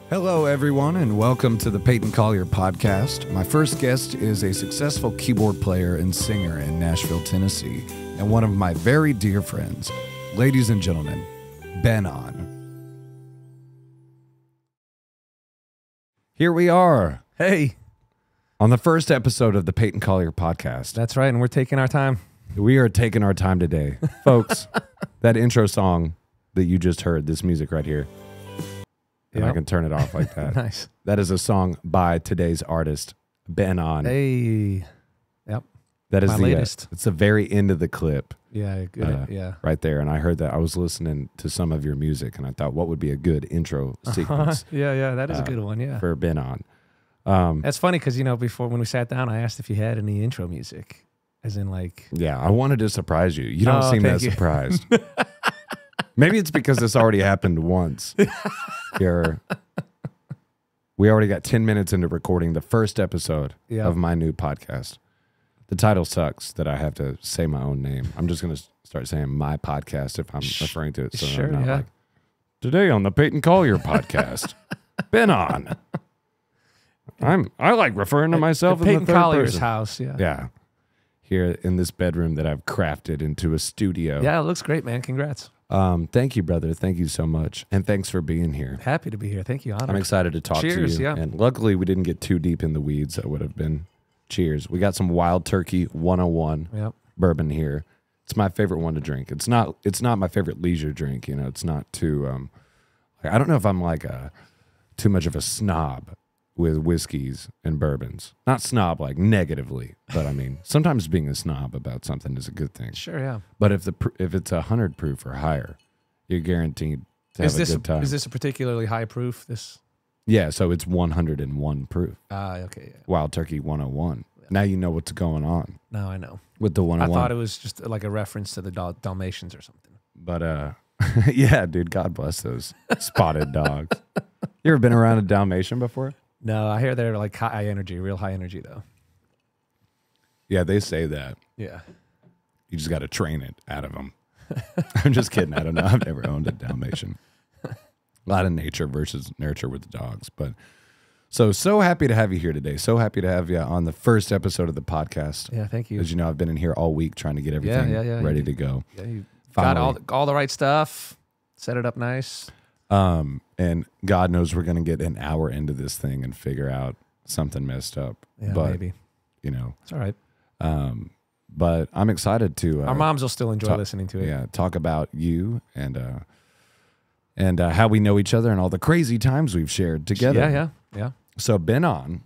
Hello, everyone, and welcome to the Payton Collier Podcast. My first guest is a successful keyboard player and singer in Nashville, Tennessee, and one of my very dear friends. Ladies and gentlemen, Benan. Here we are. Hey. On the first episode of the Payton Collier Podcast. That's right, and we're taking our time. We are taking our time today. Folks, that intro song that you just heard, this music right here, and I can turn it off like that. Nice. That is a song by today's artist, Benan. Hey. Yep. That is my the latest. It's the very end of the clip. Yeah, good. Yeah. Right there. And I heard that. I was listening to some of your music, and I thought, what would be a good intro sequence? Yeah, that is a good one, yeah. For Benan. That's funny because, before when we sat down, I asked if you had any intro music, as in like... Yeah, I wanted to surprise you. You don't seem that surprised. Maybe it's because this already happened once. We already got 10 minutes into recording the first episode of my new podcast. The title sucks that I have to say my own name. I'm just going to start saying my podcast if I'm referring to it. So sure, I'm not like, today on the Payton Collier Podcast, Benan. I like referring to myself in the Payton third Collier's person. house, yeah. Yeah. Here in this bedroom that I've crafted into a studio. Yeah, it looks great, man. Congrats. Thank you, brother. Thank you so much. And thanks for being here. Happy to be here. Thank you. Honored. I'm excited to talk to you. Yeah. And luckily, we didn't get too deep in the weeds. That would have been cheers. We got some Wild Turkey 101 bourbon here. It's my favorite one to drink. It's not my favorite leisure drink. It's not too, I don't know if I'm like too much of a snob with whiskeys and bourbons. Not snob like negatively, but I mean, sometimes being a snob about something is a good thing. Sure, yeah. But if it's 100 proof or higher, you're guaranteed to have a good time. Is this a particularly high proof? Yeah, so it's 101 proof. Okay, yeah. Wild Turkey 101. Yeah. Now you know what's going on. Now I know. With the 101. I thought it was just like a reference to the Dalmatians or something. But, yeah, dude, God bless those spotted dogs. You ever been around a Dalmatian before? No, I hear they're like high energy, real high energy though. Yeah, they say that. Yeah. You just got to train it out of them. I'm just kidding. I don't know. I've never owned a Dalmatian. A lot of nature versus nurture with the dogs. But so happy to have you here today. So happy to have you on the first episode of the podcast. Yeah, thank you. As you know, I've been in here all week trying to get everything ready to go. Yeah, you got all the right stuff, set it up nice. And God knows we're going to get an hour into this thing and figure out something messed up. Yeah, but, maybe. It's all right. But I'm excited to... Our moms will still enjoy listening to it. Yeah, talk about you and how we know each other and all the crazy times we've shared together. Yeah. So Benan,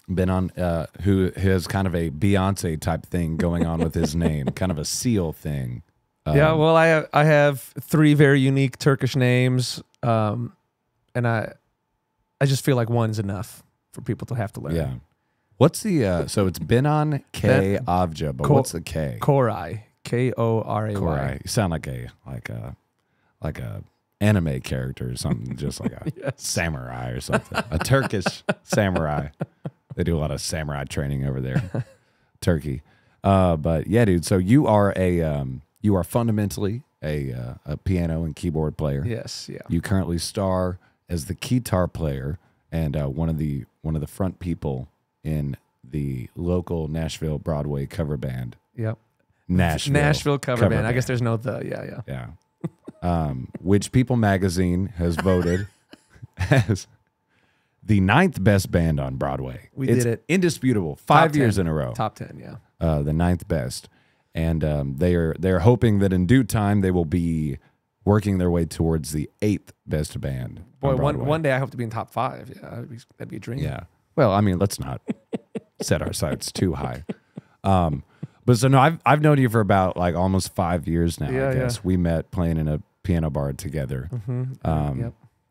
who has kind of a Beyonce type thing going on with his name, kind of a seal thing. Yeah, well, I have three very unique Turkish names, and I just feel like one's enough for people to have to learn. Yeah. What's the so it's Benan K Avcı, but what's the K? Koray, Koray. Koray. You sound like a anime character or something, just like a samurai or something. A Turkish samurai. They do a lot of samurai training over there, Turkey. But yeah, dude. So you are you are fundamentally a piano and keyboard player. Yes, yeah. You currently star as the guitar player and one of the front people in the local Nashville Broadway cover band. Yep. Nashville cover band. I guess there's no yeah. Which People Magazine has voted as the 9th best band on Broadway. Did it. Indisputable. 5 years in a row. Top 10, yeah. The 9th best. And they're hoping that in due time they will be working their way towards the 8th best band. Boy, one day I hope to be in top 5. Yeah, that'd be a dream. Yeah. Well, I mean, let's not set our sights too high. But so no, I've known you for about like almost 5 years now. I guess we met playing in a piano bar together.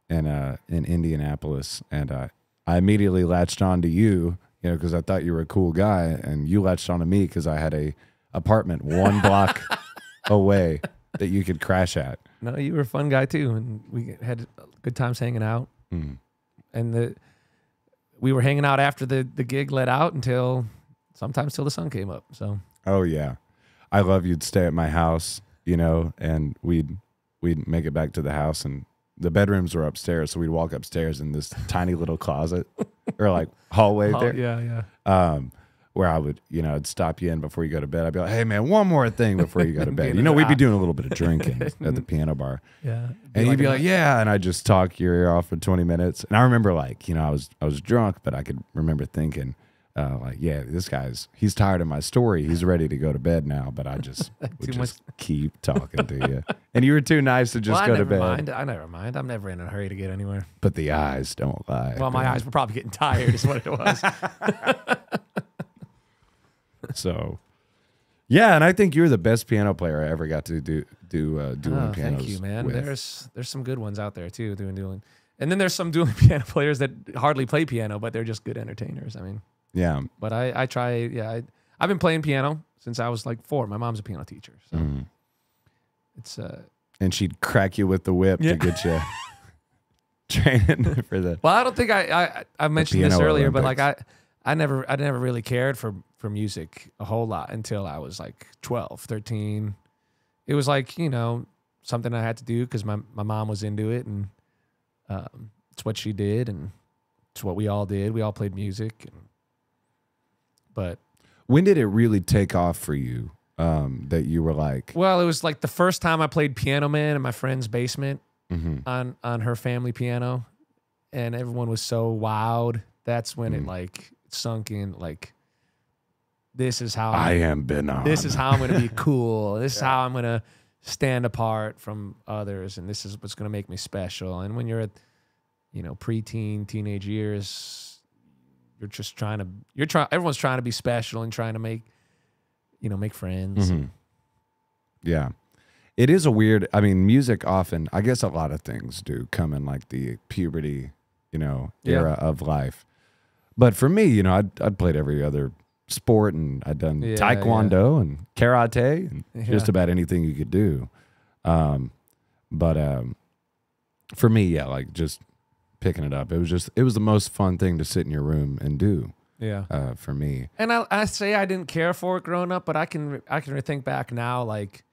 In Indianapolis, and I immediately latched on to you, because I thought you were a cool guy, and you latched on to me because I had a apartment 1 block away that you could crash at. No, you were a fun guy too, and we had good times hanging out. And we were hanging out after the gig let out sometimes till the sun came up. So. Oh yeah, I love you'd stay at my house, and we'd make it back to the house and the bedrooms were upstairs, so we'd walk upstairs in this tiny little closet or like hallway there. Yeah. Where I would, I'd stop you in before you go to bed. I'd be like, hey man, one more thing before you go to bed. We'd be doing a little bit of drinking at the piano bar. Yeah. And you'd be like, yeah, and I'd just talk your ear off for 20 minutes. And I remember like, I was drunk, but I could remember thinking, like, yeah, this he's tired of my story. He's ready to go to bed now, but I just would just keep talking to you. And you were too nice to just go to bed. I never mind. I'm never in a hurry to get anywhere. But the eyes don't lie. Well, my eyes were probably getting tired is what it was. So, yeah, and I think you're the best piano player I ever got to do dueling pianos. Thank you, man. With. There's some good ones out there too doing dueling, and then there's some dueling piano players that hardly play piano, but they're just good entertainers. I mean, yeah. But I try. Yeah, I've been playing piano since I was like 4. My mom's a piano teacher, so it's and she'd crack you with the whip to get you training for the. Well, I don't think I mentioned this earlier, Olympics. but like I never really cared for music a whole lot until I was like 12, 13. It was like, something I had to do because my mom was into it, and it's what she did, and it's what we all did. We all played music. But when did it really take off for you that you were like? Well, it was like the first time I played Piano Man in my friend's basement on her family piano, and everyone was so wowed. That's when it like sunk in, like, this is how I am Benan. This is how I'm going to be cool. This is how I'm going to stand apart from others, and this is what's going to make me special. And when you're at, preteen, teenage years, you're just everyone's trying to be special and trying to make friends. Yeah. It is a weird, music often, I guess a lot of things do come in like the puberty, era of life. But for me, I'd played every other sport, and I'd done taekwondo and karate and just about anything you could do. But for me, like just picking it up, it was the most fun thing to sit in your room and do. Yeah. For me. And I say I didn't care for it growing up, but I can think back now, like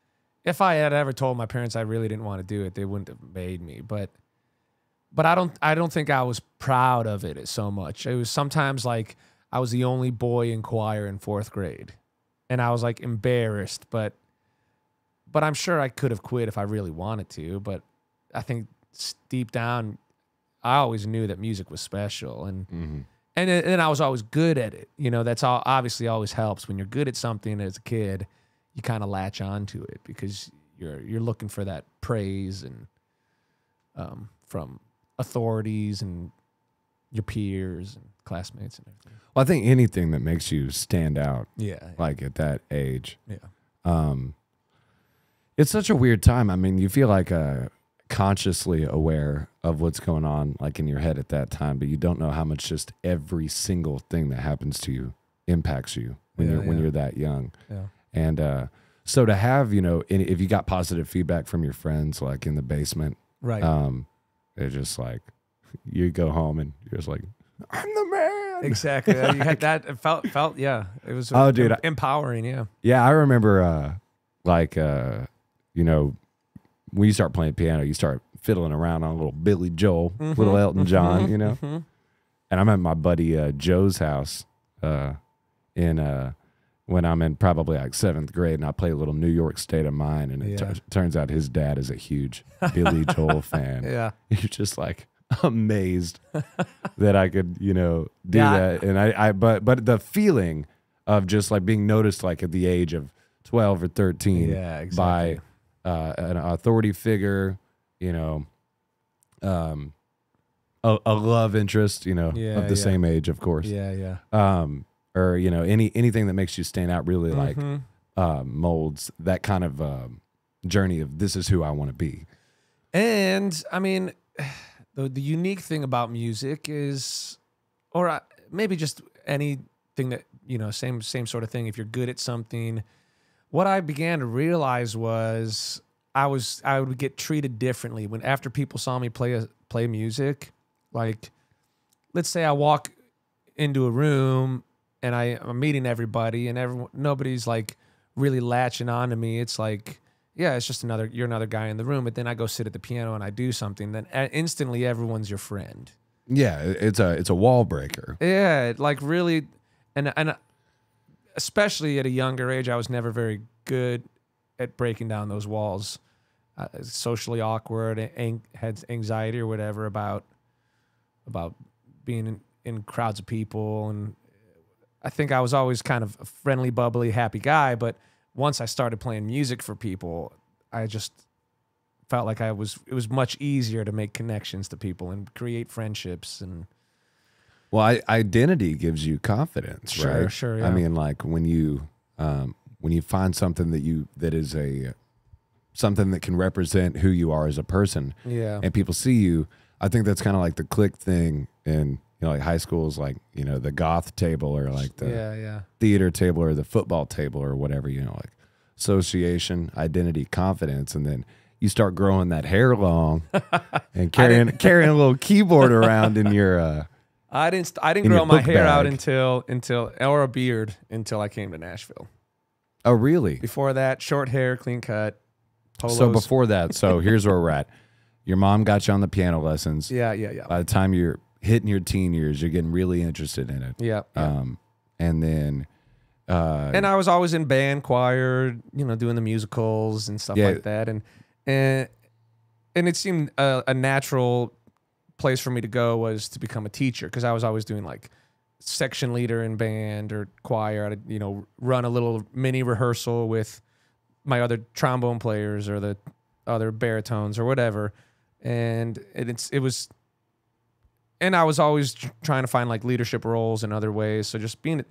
if I had ever told my parents I really didn't want to do it, they wouldn't have made me. But I don't think I was proud of it so much. It was sometimes like I was the only boy in choir in 4th grade, and I was like embarrassed, but I'm sure I could have quit if I really wanted to. But I think deep down, I always knew that music was special, and I was always good at it. That's all. Obviously, always helps when you're good at something as a kid. You kind of latch on to it because you're looking for that praise and from authorities and your peers and classmates and everything. Well, I think anything that makes you stand out, yeah. like at that age, Yeah. It's such a weird time. You feel like consciously aware of what's going on, like in your head at that time, but you don't know how much just every single thing that happens to you impacts you when you're that young. Yeah. And so to have, if you got positive feedback from your friends, like in the basement, Right. it's just like you go home and you're just like, I'm the man. Exactly. You had that. It felt. Yeah. It was. Dude, empowering. Yeah. Yeah, I remember. When you start playing piano, you start fiddling around on a little Billy Joel, little Elton John, And I'm at my buddy Joe's house when I'm in probably like 7th grade, and I play a little New York State of Mind, and it turns out his dad is a huge Billy Joel fan. Yeah. You're just like amazed that I could, do that. And but the feeling of just like being noticed like at the age of 12 or 13 by an authority figure, a love interest, of the same age, of course. Yeah. Or anything that makes you stand out really like molds that kind of journey of this is who I want to be. And the unique thing about music is, or maybe just anything that same sort of thing. If you're good at something, what I began to realize was I would get treated differently after people saw me play music. Like, let's say I walk into a room and I'm meeting everybody, and nobody's like really latching on to me. It's like yeah, it's just you're another guy in the room. But then I go sit at the piano and I do something, then instantly everyone's your friend. Yeah, it's a wall breaker. Yeah, like really, and especially at a younger age, I was never very good at breaking down those walls. Socially awkward, had anxiety or whatever about being in crowds of people, and I think I was always kind of a friendly, bubbly, happy guy. But once I started playing music for people, I just felt like it was much easier to make connections to people and create friendships. And well, identity gives you confidence, right? Sure. Yeah. I mean, like when you find something that is something that can represent who you are as a person, yeah, and people see you. I think that's kind of like the click thing in like high school is like the goth table or like the theater table or the football table or whatever, like association, identity, confidence, and then you start growing that hair long and carrying a little keyboard around in your. I didn't grow my hair out until or a beard until I came to Nashville. Oh, really? Before that, short hair, clean cut. Polos. So before that, here's where we're at. Your mom got you on the piano lessons. Yeah. By the time you're hitting your teen years, you're getting really interested in it. Yeah. And then, and I was always in band, choir, doing the musicals and stuff like that, and it seemed a natural place for me to go was to become a teacher, because I was always doing like section leader in band or choir. I'd run a little mini rehearsal with my other trombone players or the other baritones or whatever, and it was. And I was always trying to find like leadership roles in other ways. So just being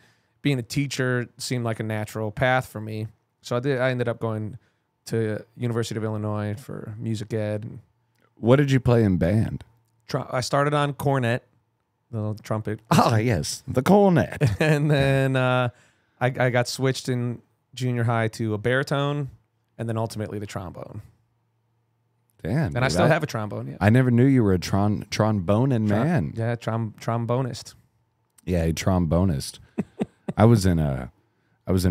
a teacher seemed like a natural path for me. So I ended up going to University of Illinois for music ed. What did you play in band? I started on cornet, the trumpet. Ah, yes, the cornet. And then I got switched in junior high to a baritone, and then ultimately the trombone. Damn, and I still have a trombone. Yeah. I never knew you were a tromboning man. Yeah, trombonist. Yeah, a trombonist. I was in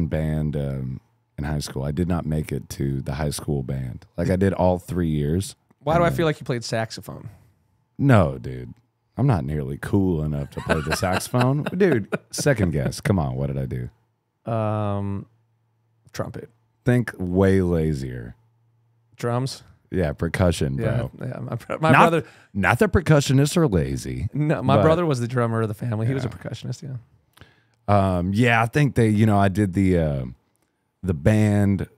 band in high school. I did not make it to the high school band. Like I did all 3 years. Why do I feel like you played saxophone? No, dude. I'm not nearly cool enough to play the saxophone. Dude, second guess. Come on, what did I do? Trumpet. Think way lazier. Drums? Yeah, percussion, bro. Yeah. My brother. Not that percussionists are lazy. No, my brother was the drummer of the family. He was a percussionist. Yeah. Yeah, I think they. I did the band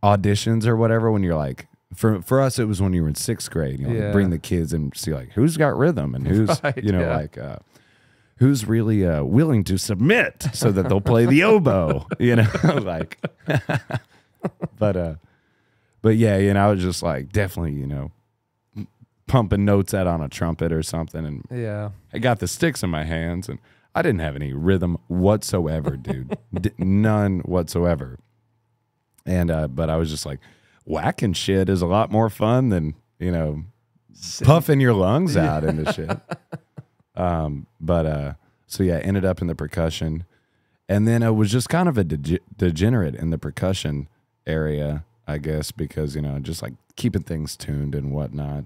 auditions or whatever. When you're like, for us, it was when you were in 6th grade. Like bring the kids and see like who's got rhythm and who's like who's really willing to submit so that they'll play the oboe. Like. But yeah, I was just like definitely, pumping notes out on a trumpet or something. And yeah, I got the sticks in my hands and I didn't have any rhythm whatsoever, dude. None whatsoever. And, but I was just like, whacking shit is a lot more fun than, puffing your lungs out into shit. So yeah, ended up in the percussion. And then I was just kind of a degenerate in the percussion area, I guess, because just like keeping things tuned and whatnot.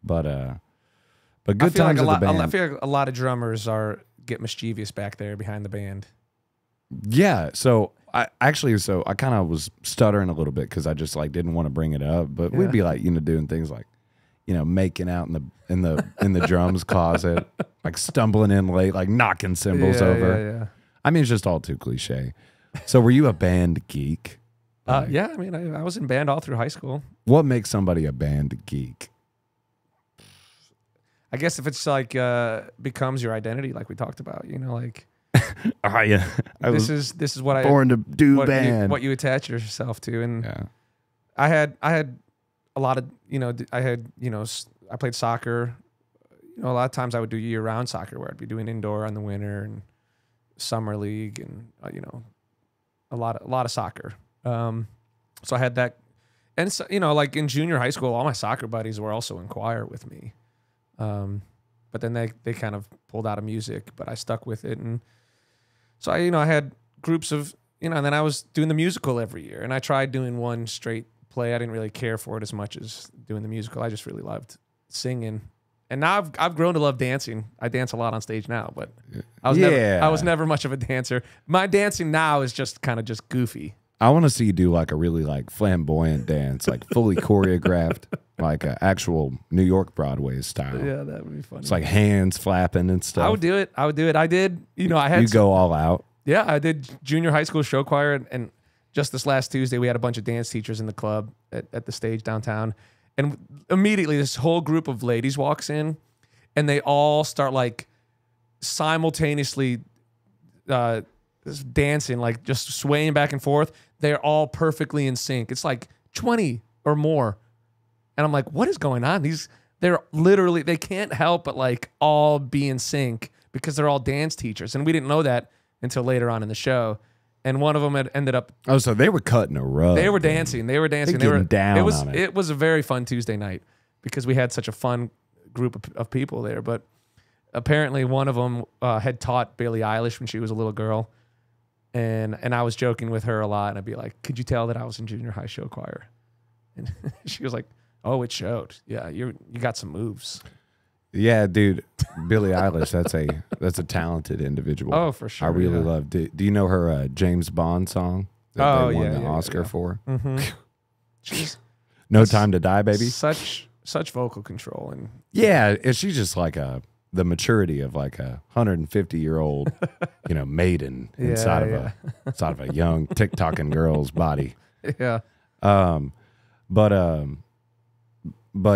But good times at the band. I feel like a lot of drummers get mischievous back there behind the band. Yeah, so I kind of was stuttering a little bit because I just like didn't want to bring it up. But we'd be like doing things like making out in the drums closet, like stumbling in late, like knocking cymbals over. Yeah. I mean, it's just all too cliche. So were you a band geek? Yeah, I mean, I was in band all through high school. What makes somebody a band geek? I guess if it's like becomes your identity, like we talked about, like. Oh yeah, this is what born to do band. What you attach yourself to, and I had a lot of I played soccer. A lot of times I would do year-round soccer where I'd be doing indoor in the winter and summer league, and a lot of soccer. So I had that, and so, like in junior high school, all my soccer buddies were also in choir with me. But then they kind of pulled out of music, but I stuck with it. And so I had groups of, and then I was doing the musical every year, and I tried doing one straight play. I didn't really care for it as much as doing the musical. I just really loved singing. And now I've grown to love dancing. I dance a lot on stage now, but I was never much of a dancer. My dancing now is just kind of just goofy. I want to see you do like a really like flamboyant dance, like fully choreographed, like an actual New York Broadway style. Yeah, that would be funny. It's like hands flapping and stuff. I would do it. I did. I had. You go all out. Yeah, I did junior high school show choir, and just this last Tuesday we had a bunch of dance teachers in the club at the stage downtown, and immediately this whole group of ladies walks in, and they all start like simultaneously dancing, like just swaying back and forth. They're all perfectly in sync. It's like 20 or more. And I'm like, what is going on? They're literally, they can't help but like all be in sync because they're all dance teachers. And we didn't know that until later on in the show. And one of them had ended up. Oh, so they were cutting a rug. They were dancing. They were dancing. They were down on it. It was a very fun Tuesday night because we had such a fun group of people there. But apparently one of them had taught Billie Eilish when she was a little girl. And I was joking with her a lot, and I'd be like, "Could you tell that I was in junior high show choir?" And she was like, "Oh, it showed. Yeah, you got some moves." Yeah, dude, Billie Eilish. That's a talented individual. Oh, for sure. I really love. Do you know her James Bond song that they won the Oscar for? Mm-hmm. She's No Time to Die, baby. Such vocal control and she's just like the maturity of like a 150-year-old, maiden inside of a young TikToking girl's body. Yeah. But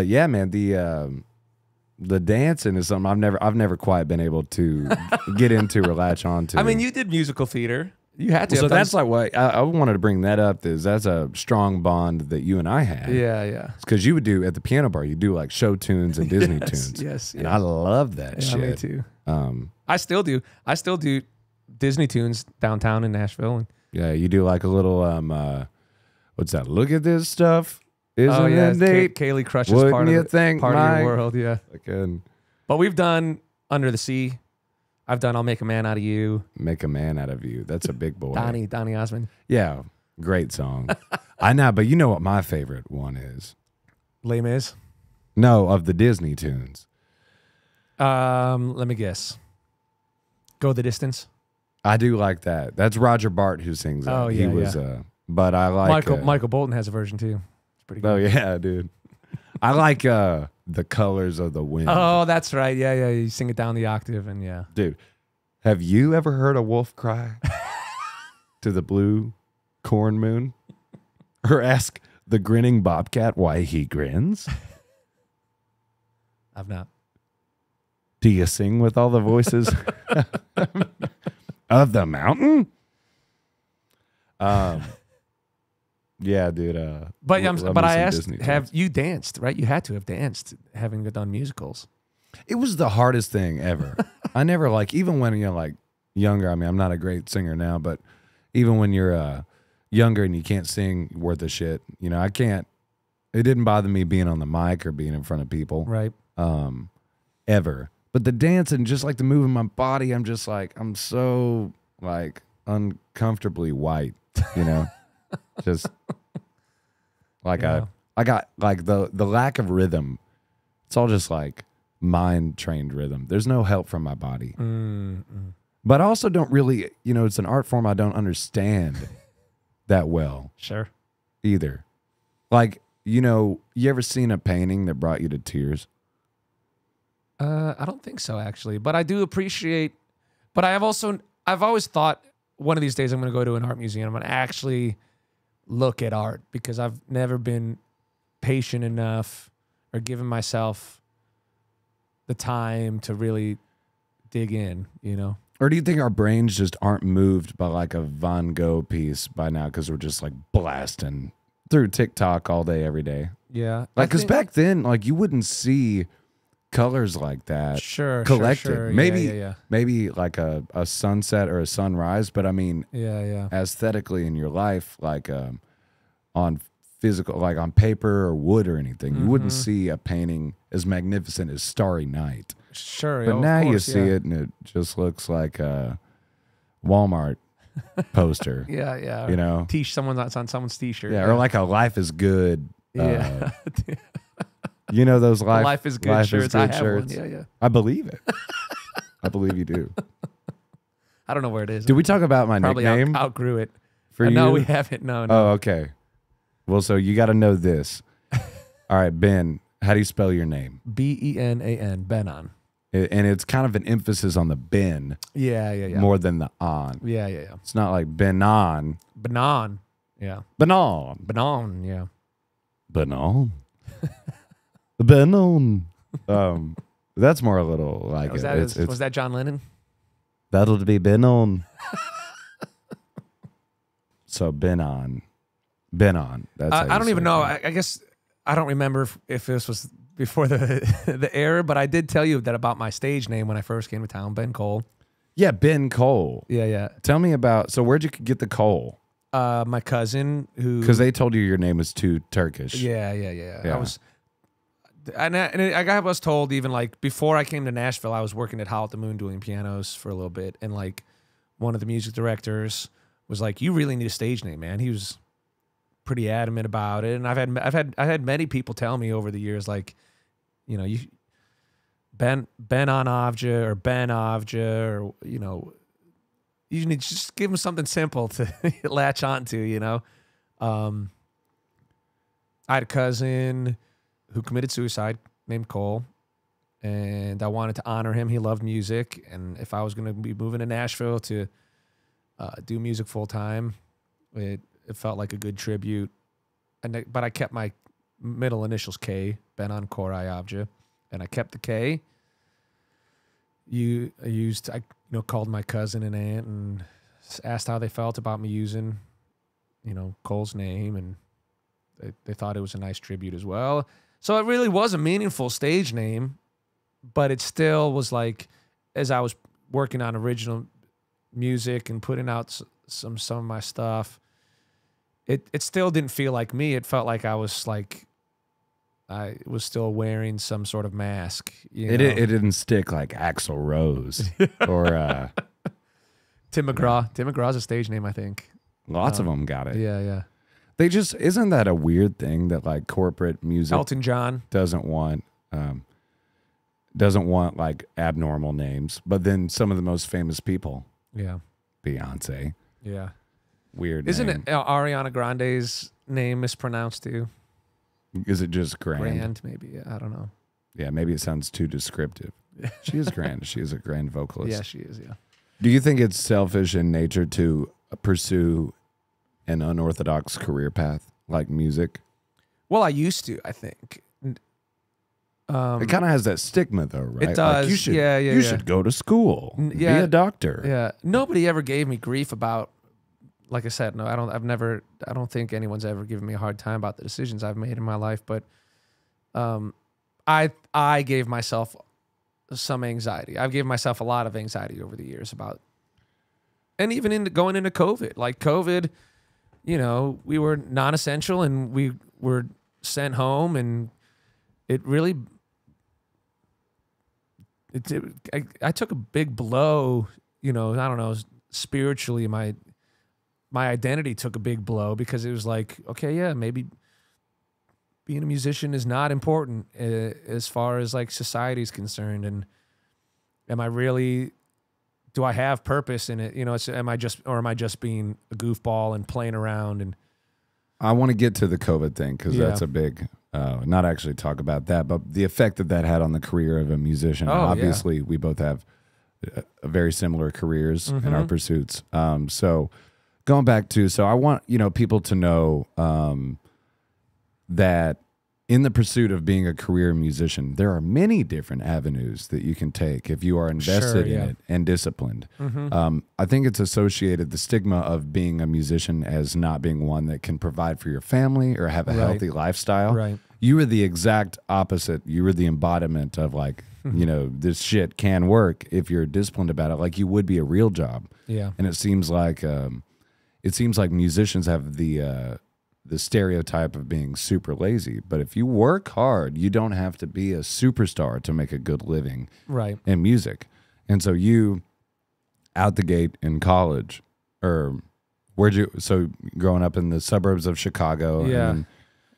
yeah, man, the dancing is something I've never quite been able to get into or latch on to. I mean, you did musical theater. You had to. So that's like what I wanted to bring that up. That's a strong bond that you and I had. Yeah. Because you would do at the piano bar, you do like show tunes and Disney tunes. Yes. And I love that shit. Me too. I still do. I still do Disney tunes downtown in Nashville. Yeah, you do like a little what's that? Look at this stuff. Isn't it neat? Kaylee Crush's Wouldn't part you of think, part Mike? of your world. Yeah. Again. But we've done Under the Sea. I've done I'll Make a Man Out of You. Make a Man Out of You. That's a big boy. Donny Osmond. Yeah, great song. I know, but you know what my favorite one is? Les Mis? No, of the Disney tunes. Let me guess. Go the Distance? I do like that. That's Roger Bart who sings that. Oh, yeah, he was, but I like... Michael Bolton has a version too. It's pretty good. Oh, yeah, dude. I like The Colors of the Wind. Oh, that's right. Yeah. You sing it down the octave and yeah. Dude, have you ever heard a wolf cry to the blue corn moon? Or ask the grinning bobcat why he grins? I've not. Do you sing with all the voices of the mountain? Yeah, dude. But I asked, have you danced, right? You had to have danced having done musicals. It was the hardest thing ever. I never even when you're like younger, I mean, I'm not a great singer now, but even when you're younger and you can't sing worth a shit, I can't, it didn't bother me being on the mic or being in front of people. Right. Ever. But the dancing, just like the moving my body, I'm just like, I'm so like uncomfortably white, just like I got like the lack of rhythm. It's all just like mind trained rhythm. There's no help from my body. But I also don't really, it's an art form I don't understand that well. Sure. Either. Like, you ever seen a painting that brought you to tears? I don't think so, actually. But I do appreciate. But I've always thought one of these days I'm going to go to an art museum. I'm going to actually look at art because I've never been patient enough or given myself the time to really dig in, Or do you think our brains just aren't moved by like a Van Gogh piece by now because we're just like blasting through TikTok all day, every day? Yeah. Like, because back then, like, you wouldn't see colors like that collected. Sure. Maybe like a sunset or a sunrise, but I mean, yeah, aesthetically in your life, like on physical, like on paper or wood or anything, you wouldn't see a painting as magnificent as Starry Night. Sure. But now you see it and it just looks like Walmart poster. Yeah, yeah. You know, someone that's on someone's t-shirt. Yeah, or like a Life is Good. Yeah. You know those Life is Good shirts. I have shirts. one. Yeah, yeah. I believe it. I believe you do. I don't know where it is. Did we talk about my nickname? Probably outgrew it. For you? No, we haven't. No. Oh, okay. Well, so you got to know this. All right, Ben, how do you spell your name? Benan, Benan. And it's kind of an emphasis on the Ben. Yeah. More than the on. Yeah. It's not like Benan. Benan. Yeah. Benan. Yeah. Benan. Benan. That's more a little like was that John Lennon? That'll be Benan. So Benan. That's I don't even know. I guess I don't remember if this was before the era, but I did tell you that about my stage name when I first came to town, Ben Cole. Yeah, Ben Cole. Yeah. Tell me about. So where'd you get the Cole? My cousin, who, because they told you your name was too Turkish. Yeah. I was told even like before I came to Nashville, I was working at Howl at the Moon doing pianos for a little bit, and like one of the music directors was like, "You really need a stage name, man." He was pretty adamant about it, and I've had many people tell me over the years, like, you know, you Ben on Avja or Ben Avja, or you know, you need to just give them something simple to latch onto, you know. I had a cousin who committed suicide named Cole, and I wanted to honor him. He loved music, and if I was going to be moving to Nashville to do music full time, it felt like a good tribute. But I kept my middle initials K, Benan Koray Avja, and I kept the K. I called my cousin and aunt and asked how they felt about me using, you know, Cole's name, and they thought it was a nice tribute as well. So it really was a meaningful stage name, but it still was like, as I was working on original music and putting out some of my stuff, it still didn't feel like me. It felt like I was still wearing some sort of mask. It didn't stick like Axl Rose or Tim McGraw. Tim McGraw's a stage name, I think. Lots of them got it. Yeah. They just, isn't that a weird thing that like corporate music Elton John doesn't want like abnormal names, but then some of the most famous people. Yeah. Beyonce. Yeah. Weird. Isn't name. it Ariana Grande's name mispronounced too? Is it just grand? Grand, maybe. Yeah, I don't know. Yeah, maybe it sounds too descriptive. She is grand. She is a grand vocalist. Yeah, she is, yeah. Do you think it's selfish in nature to pursue an unorthodox career path like music? Well, I used to, I think. It kind of has that stigma, though, right? It does. Like you should go to school, be a doctor. Yeah. Nobody ever gave me grief about, like I said, no, I don't think anyone's ever given me a hard time about the decisions I've made in my life, but I gave myself some anxiety. I've given myself a lot of anxiety over the years about, and even going into COVID. Like COVID, you know, we were non-essential and we were sent home, and it really, I took a big blow, you know, I don't know, spiritually, my identity took a big blow, because it was like, okay, yeah, maybe being a musician is not important as far as like society is concerned. And do I have purpose in it? You know, am I just being a goofball and playing around? And I want to get to the COVID thing, because that's a big, not actually talk about that, but the effect that had on the career of a musician. Obviously, we both have very similar careers in our pursuits. So going back to, I want, you know, people to know that in the pursuit of being a career musician, there are many different avenues that you can take if you are invested in it and disciplined. I think it's associated, the stigma of being a musician, as not being one that can provide for your family or have a healthy lifestyle. Right. You were the exact opposite. You were the embodiment of like, you know, this shit can work if you're disciplined about it, like you would be a real job. Yeah. And it seems like musicians have the stereotype of being super lazy, but if you work hard, you don't have to be a superstar to make a good living in music. And so you, out the gate in college, or so growing up in the suburbs of Chicago. Yeah.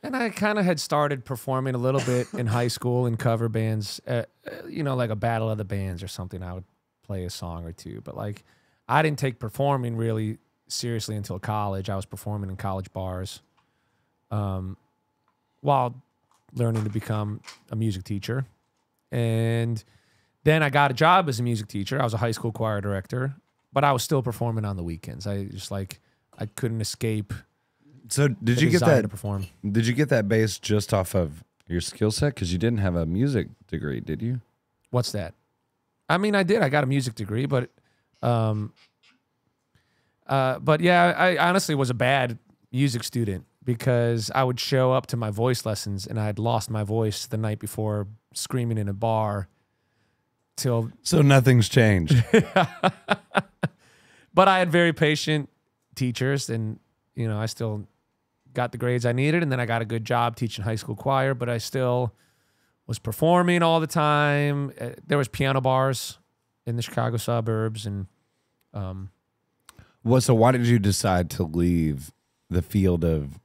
And I kind of had started performing a little bit in high school in cover bands, like a battle of the bands or something. I would play a song or two, but like I didn't take performing really seriously until college. I was performing in college bars while learning to become a music teacher. And then I got a job as a music teacher. I was a high school choir director, but I was still performing on the weekends. I couldn't escape. So did you get that to perform? Did you get that base just off of your skill set? Because you didn't have a music degree, did you? What's that? I mean, I did. I got a music degree, but yeah, I honestly was a bad music student because I would show up to my voice lessons and I had lost my voice the night before screaming in a bar till. So nothing's changed. But I had very patient teachers, and I still got the grades I needed, and then I got a good job teaching high school choir, but I still was performing all the time. There was piano bars in the Chicago suburbs, and so why did you decide to leave the field of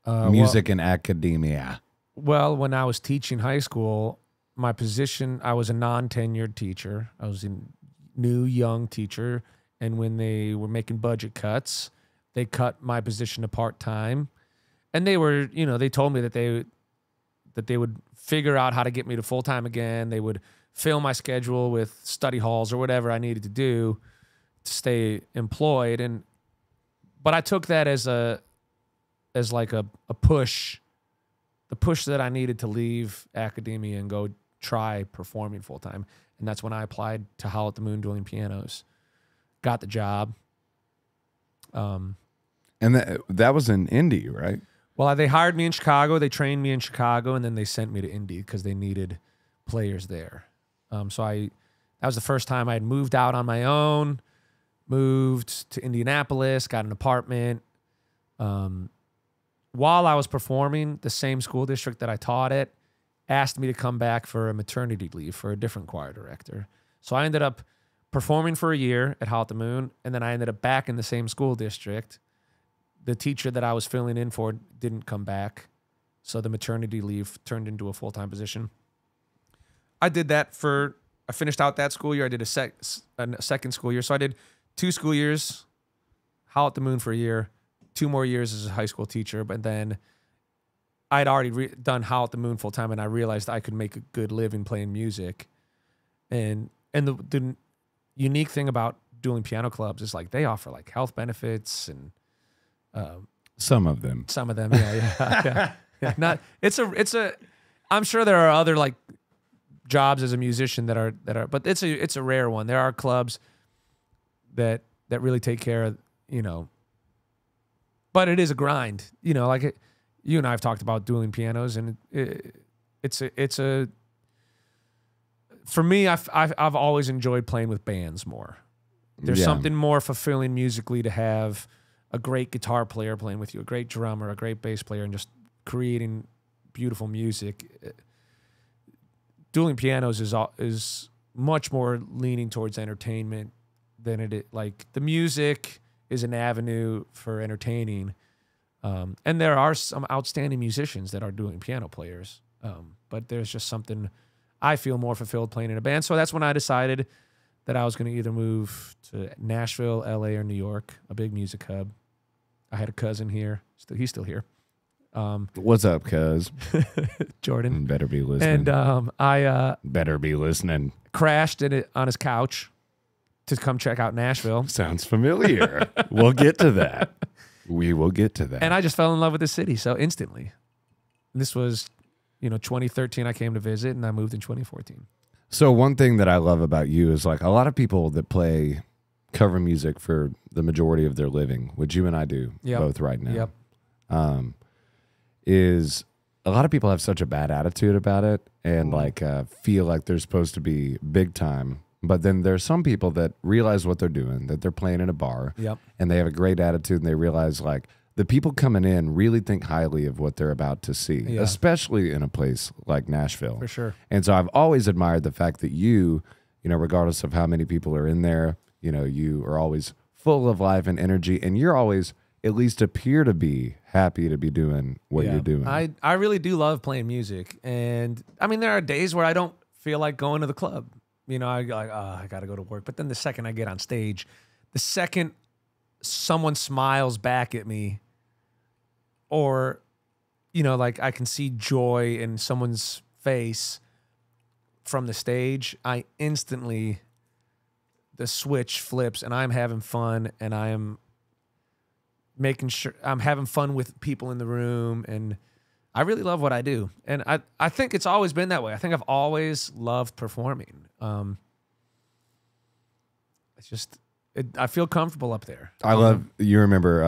music and academia? Well, when I was teaching high school, my position, I was a non-tenured teacher. I was a new young teacher, and when they were making budget cuts, they cut my position to part-time. And they were, they told me that they would figure out how to get me to full-time again. They would fill my schedule with study halls or whatever I needed to do to stay employed. But I took that as like a push, the push that I needed to leave academia and go try performing full-time. And that's when I applied to Howl at the Moon Dueling Pianos. Got the job. And that was in Indy, right? Well, they hired me in Chicago. They trained me in Chicago, and then they sent me to Indy because they needed players there. So that was the first time I had moved out on my own, moved to Indianapolis, got an apartment. While I was performing, the same school district that I taught at asked me to come back for a maternity leave for a different choir director. So I ended up performing for a year at Howl at the Moon, and then I ended up back in the same school district. The teacher that I was filling in for didn't come back, so the maternity leave turned into a full-time position. I did that I finished out that school year. I did a second school year. So I did 2 school years, Howl at the Moon for a year, 2 more years as a high school teacher, but then I'd already done Howl at the Moon full-time, and I realized I could make a good living playing music. And the unique thing about dueling piano clubs is like they offer like health benefits and some of them, yeah. Not it's a. I'm sure there are other like jobs as a musician that are, but it's a rare one. There are clubs that really take care of, but it is a grind, like you and I have talked about dueling pianos, and it's a. For me, I've always enjoyed playing with bands more. There's something more fulfilling musically to have a great guitar player playing with you, a great drummer, a great bass player, and just creating beautiful music. Dueling pianos is much more leaning towards entertainment than it is. Like the music is an avenue for entertaining, and there are some outstanding musicians that are dueling piano players, but there's just something I feel more fulfilled playing in a band. So that's when I decided that I was going to either move to Nashville, LA, or New York, a big music hub. I had a cousin here. He's still here. What's up, cuz? Jordan. Better be listening. And I better be listening. Crashed on his couch to come check out Nashville. Sounds familiar. We'll get to that. We will get to that. And I just fell in love with the city so instantly. This was, 2013 I came to visit, and I moved in 2014. So one thing that I love about you is like a lot of people that play cover music for the majority of their living, which you and I do both right now. Yep. Is a lot of people have such a bad attitude about it and feel like they're supposed to be big time. But then there's some people that realize what they're doing, that they're playing in a bar, and they have a great attitude, and they realize like the people coming in really think highly of what they're about to see, especially in a place like Nashville. For sure. And so I've always admired the fact that you, regardless of how many people are in there, you are always full of life and energy, and you're always at least appear to be happy to be doing what you're doing. I really do love playing music, and I mean there are days where I don't feel like going to the club. You know, I like, oh, I got to go to work. But then the second I get on stage, the second someone smiles back at me, or, you know, like I can see joy in someone's face from the stage, I instantly, the switch flips and I'm having fun, and I am making sure I'm having fun with people in the room, and I really love what I do. And I think it's always been that way. I think I've always loved performing. It's just, I feel comfortable up there. I love, you remember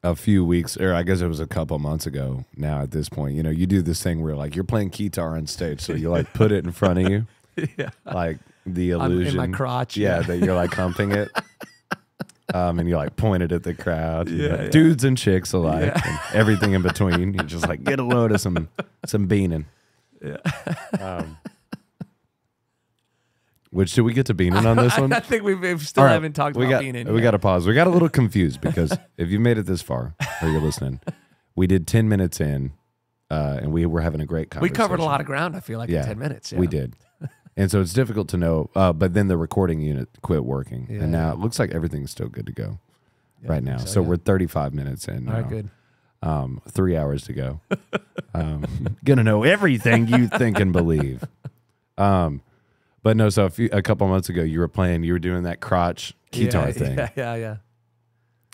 a few weeks, or I guess it was a couple months ago now at this point, you know, you do this thing where like you're playing guitar on stage. So you like put it in front of you. Yeah. Like the illusion. In my crotch. Yeah. That you're like humping it. And you like pointed at the crowd, yeah. Dudes and chicks alike, and everything in between. You just like get a load of some Benan. Yeah. Which did we get to Benan on this one? I think we still haven't talked about Benan. We got to pause. We got a little confused because if you made it this far or you're listening, we did 10 minutes in, and we were having a great conversation. We covered a lot of ground, I feel like, in 10 minutes. Yeah. We did. And so it's difficult to know, but then the recording unit quit working, and now it looks like everything's still good to go right now. So we're 35 minutes in now. All right, good. 3 hours to go. Gonna know everything you think and believe. But no, so a couple months ago, you were doing that crotch guitar thing. Yeah.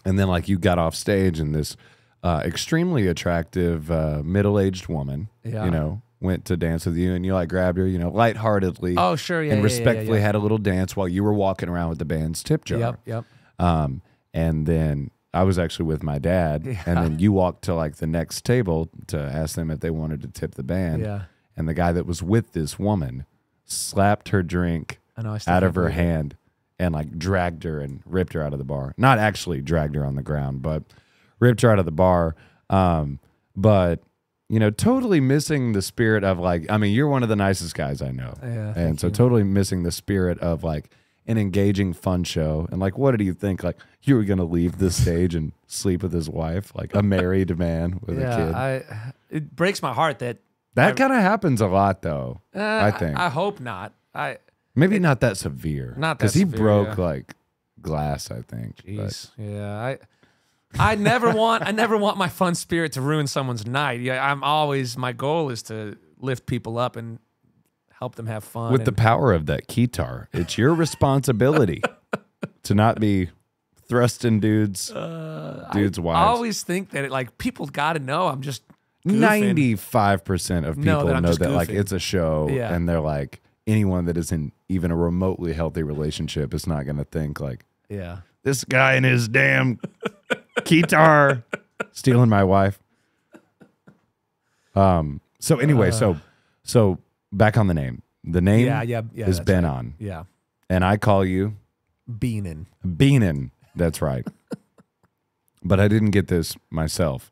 And then like you got off stage, and this extremely attractive middle-aged woman, you know, went to dance with you, and you like grabbed her, you know, lightheartedly. Oh, sure, yeah. And respectfully had a little dance while you were walking around with the band's tip jar. Yep. And then I was actually with my dad, and then you walked to like the next table to ask them if they wanted to tip the band. Yeah. And the guy that was with this woman slapped her drink out of her hand and like dragged her and ripped her out of the bar. Not actually dragged her on the ground, but ripped her out of the bar. But you know, totally missing the spirit of like, I mean, you're one of the nicest guys I know. Yeah, and so totally missing the spirit of like an engaging, fun show. And like, what did you think? Like you were going to leave this stage and sleep with his wife, like a married man with a kid. It breaks my heart that kind of happens a lot though. I think. I hope not. Maybe not that severe. Not that severe. Because he broke yeah. like glass, I think. Jeez. Yeah. I never want my fun spirit to ruin someone's night. Yeah, my goal is to lift people up and help them have fun. With the power of that guitar, it's your responsibility to not be thrusting dudes' wives. I always think that like people got to know I'm just goofing. 95% of people know that like it's a show, yeah. and they're like, anyone that is in even a remotely healthy relationship is not going to think like, yeah, this guy and his damn guitar stealing my wife. So anyway, so back on the name. The name is Benan. Right. Yeah. And I call you Benan. Benan. That's right. But I didn't get this myself.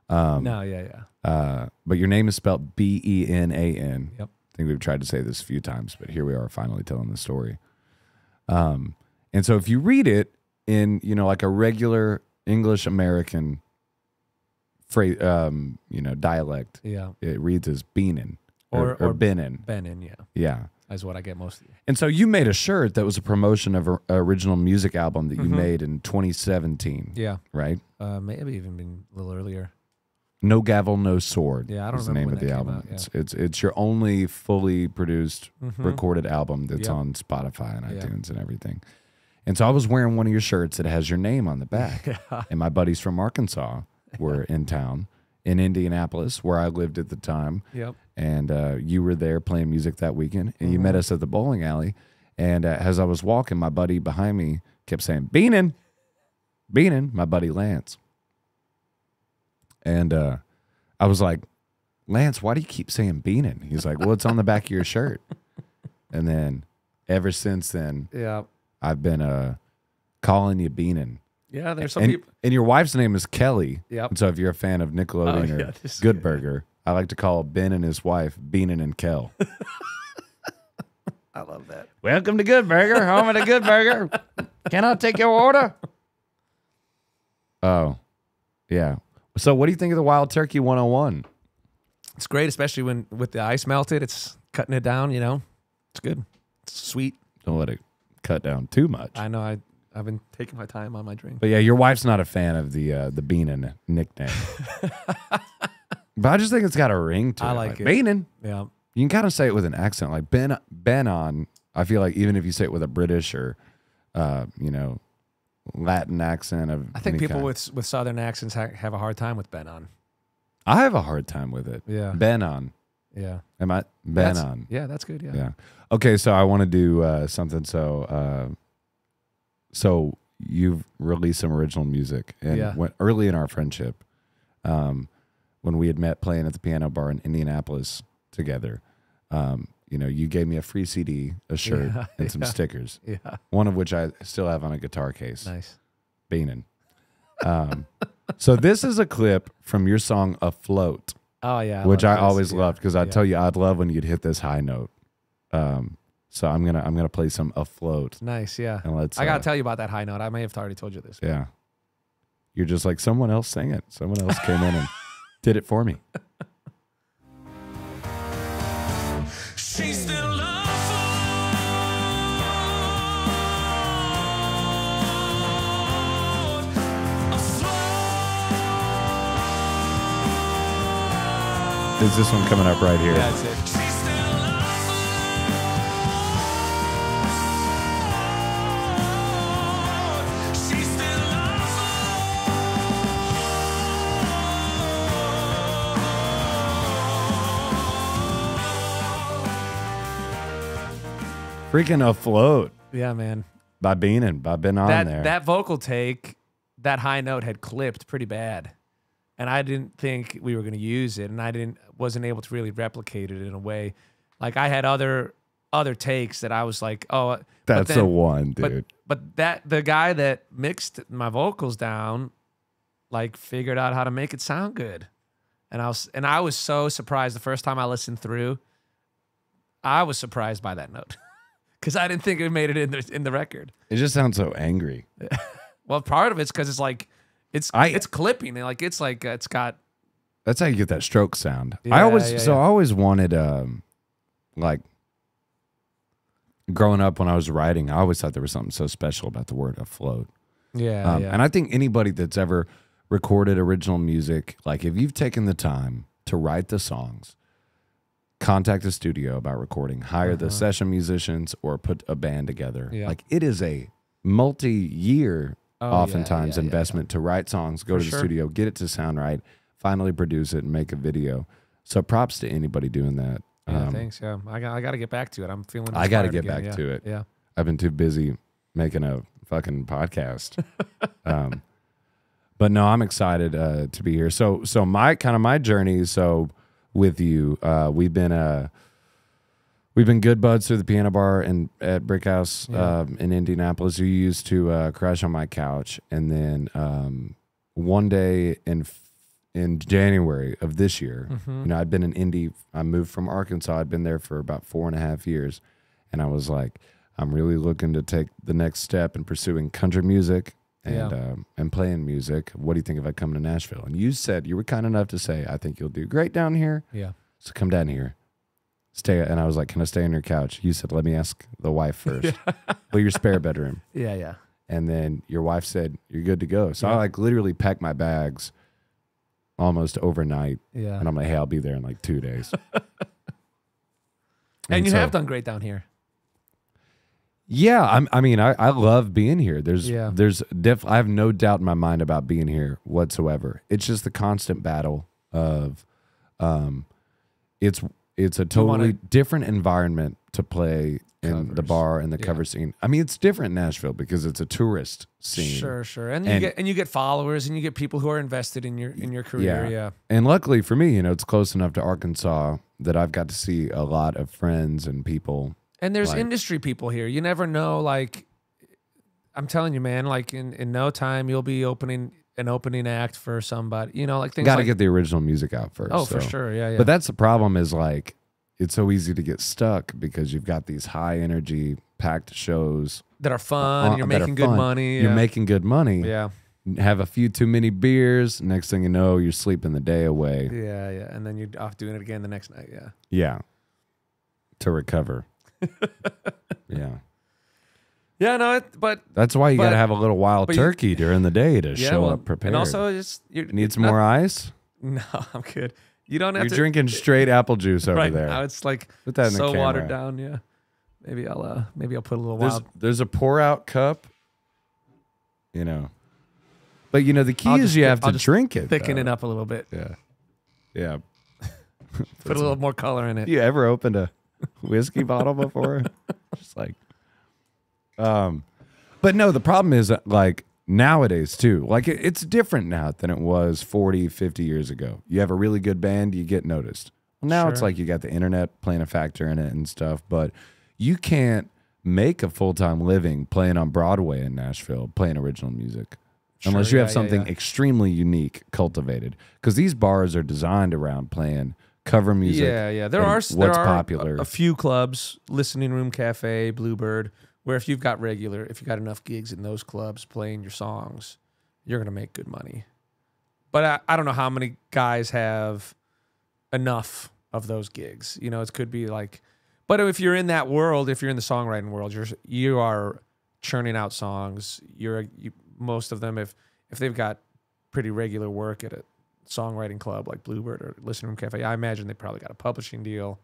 But your name is spelled Benan. Yep. I think we've tried to say this a few times, but here we are finally telling the story. And so if you read it in, you know, like a regular English American phrase, you know, dialect, it reads as Benan or Benan. Benan, yeah. Yeah. That's what I get most of the. And so you made a shirt that was a promotion of an original music album that you made in 2017. Yeah. Right? Maybe even been a little earlier. No Gavel, No Sword. Yeah, I don't is remember the name of the album. Yeah. It's your only fully produced recorded album that's on Spotify and iTunes and everything. And so I was wearing one of your shirts that has your name on the back. And my buddies from Arkansas were in town, in Indianapolis, where I lived at the time. Yep. And you were there playing music that weekend, and you met us at the bowling alley. And as I was walking, my buddy behind me kept saying, Benan, my buddy Lance. And I was like, Lance, why do you keep saying Benan? He's like, well, it's on the back of your shirt. And then ever since then, I've been calling you Benan. Yeah, there's some people. And your wife's name is Kelly. Yep. And so if you're a fan of Nickelodeon or Good Burger, I like to call Ben and his wife Benan and Kel. I love that. Welcome to Good Burger, home of the Good Burger. Can I take your order? Oh, yeah. So what do you think of the Wild Turkey 101? It's great, especially when with the ice melted. It's cutting it down, you know. It's good. It's sweet. Don't let it cut down too much. I know. I've been taking my time on my drink. But yeah, your wife's not a fan of the Benan nickname. But I just think it's got a ring to it. I like it. Benan. Yeah. You can kind of say it with an accent. Like Benan, I feel like even if you say it with a British or, Latin accent of I think people kind. with southern accents have a hard time with Benan. I have a hard time with it. Yeah. Benan. Yeah. Am I? Benan. Yeah, that's good. Yeah. Yeah. Okay, so I want to do something. So you've released some original music, and early in our friendship, when we had met playing at the piano bar in Indianapolis together, you gave me a free CD, a shirt, and some stickers. Yeah. One of which I still have on a guitar case. Nice. Benan. So this is a clip from your song "Afloat." Oh yeah. Which I always loved because I tell you I'd love when you'd hit this high note. So I'm gonna play some "Afloat." Nice, yeah. And I gotta tell you about that high note. I may have already told you this. Yeah. You're just like, someone else sang it. Someone else came in and did it for me. She's still Is this one coming up right here? Yeah, that's it. Freaking "Afloat." Yeah, man. By Benan there. That vocal take, that high note had clipped pretty bad. And I didn't think we were going to use it, and wasn't able to really replicate it in a way. Like I had other takes that I was like, oh, that's the one, dude. But the guy that mixed my vocals down, like figured out how to make it sound good, and I was so surprised the first time I listened through. I was surprised by that note because I didn't think it made it in the record. It just sounds so angry. Well, part of it's because it's like. It's clipping. It's got. That's how you get that stroke sound. Yeah, I always wanted like growing up when I was writing, I always thought there was something so special about the word "afloat." Yeah, And I think anybody that's ever recorded original music, like if you've taken the time to write the songs, contact a studio about recording, hire the session musicians, or put a band together. Yeah. Like it is a multi-year. Oftentimes investment to write songs, go to the studio, get it to sound right, finally produce it and make a video. So props to anybody doing that. Yeah, thanks. Yeah, I got to get back to it. I'm feeling. I got to get back to it. Yeah, I've been too busy making a fucking podcast. But no, I'm excited to be here. So my journey. So with you, we've been good buds through the piano bar and at Brick House in Indianapolis. You used to crash on my couch, and then one day in January of this year, I'd been in Indy. I moved from Arkansas. I'd been there for about 4.5 years, and I was like, I'm really looking to take the next step in pursuing country music and playing music. What do you think if I come to Nashville? And you said you were kind enough to say, I think you'll do great down here. Yeah, so come down here. Stay, and I was like, can I stay on your couch? You said, let me ask the wife first. Well, your spare bedroom. Yeah. And then your wife said, you're good to go. So I like literally packed my bags almost overnight. Yeah. And I'm like, hey, I'll be there in like 2 days. and you have done great down here. Yeah. I love being here. I have no doubt in my mind about being here whatsoever. It's just the constant battle of, it's a totally different environment to play in the bar and the cover scene. I mean, it's different in Nashville because it's a tourist scene. Sure. And you get followers and you get people who are invested in your career. Yeah. And luckily for me, it's close enough to Arkansas that I've got to see a lot of friends and people. And there's industry people here. You never know. Like, I'm telling you, man. Like in no time, you'll be opening an opening act for somebody. Like things. Got to get the original music out first. Oh, for sure. Yeah. But that's the problem. Is like, it's so easy to get stuck because you've got these high energy packed shows that are fun. You're making good money. You're making good money. Yeah. Have a few too many beers. Next thing you know, you're sleeping the day away. Yeah, yeah. And then you're off doing it again the next night. Yeah. Yeah. To recover. Yeah. Yeah, no, but that's why you got to have a little wild turkey during the day to show up prepared. And also, just you need some more ice. No, I'm good. You don't have You're drinking straight apple juice over right there. Now it's like put that in so the camera. watered down. Yeah, maybe I'll put a little wild. There's a pour out cup. You know, but you know the key is you have to drink it. Thicken it up a little bit. Yeah, yeah. Put a little more color in it. You ever opened a whiskey bottle before? Just like, but no. The problem is like nowadays too. Like it's different now than it was 40, 50 years ago. You have a really good band, you get noticed. Well, now it's like you got the internet playing a factor in it and stuff, but you can't make a full-time living playing on Broadway in Nashville, playing original music. Unless you have something extremely unique cultivated. Because these bars are designed around playing cover music. Yeah, yeah. There are popular. A few clubs, Listening Room Cafe, Bluebird, where if you've got enough gigs in those clubs playing your songs, you're going to make good money. But I don't know how many guys have enough of those gigs. You know, it could be like, but if you're in that world, if you're in the songwriting world, you are churning out songs. Most of them, if they've got pretty regular work at a songwriting club like Bluebird or Listening Room Cafe, I imagine they probably got a publishing deal,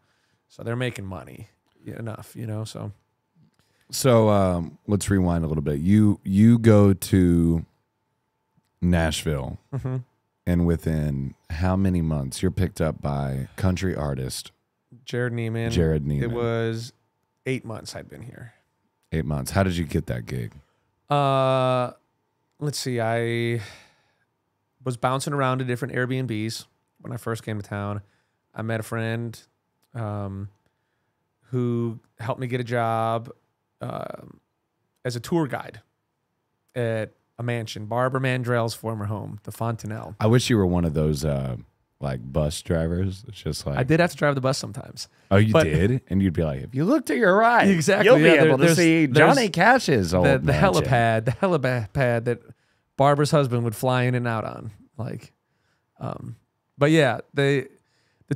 so they're making money enough, you know. So let's rewind a little bit. You go to Nashville, and within how many months you're picked up by country artist Jared Neiman. It was 8 months I'd been here. 8 months. How did you get that gig? Let's see. I was bouncing around to different Airbnbs when I first came to town. I met a friend who helped me get a job as a tour guide at a mansion, Barbara Mandrell's former home, the Fontanelle. I wish you were one of those like bus drivers. It's just like I did have to drive the bus sometimes. Oh, you did? And you'd be like, if you look to your right, exactly, you'll be able to see Johnny Cash's old the helipad that Barbara's husband would fly in and out on. Like, but yeah, the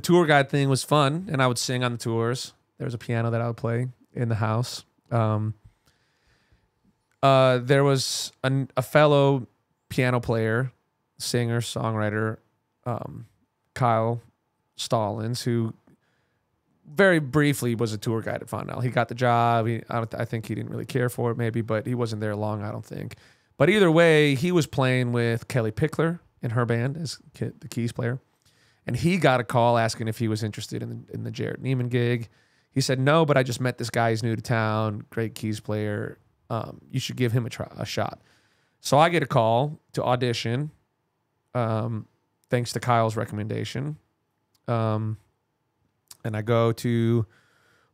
tour guide thing was fun, and I would sing on the tours. There was a piano that I would play in the house. There was a fellow piano player, singer, songwriter, Kyle Stallings, who very briefly was a tour guide at Fontanelle. He got the job. I think he didn't really care for it, maybe, but he wasn't there long, I don't think. But either way, he was playing with Kelly Pickler in her band as the keys player, and he got a call asking if he was interested in the Jared Neiman gig. He said no, but I just met this guy. He's new to town, great keys player. You should give him a shot. So I get a call to audition, thanks to Kyle's recommendation. And I go to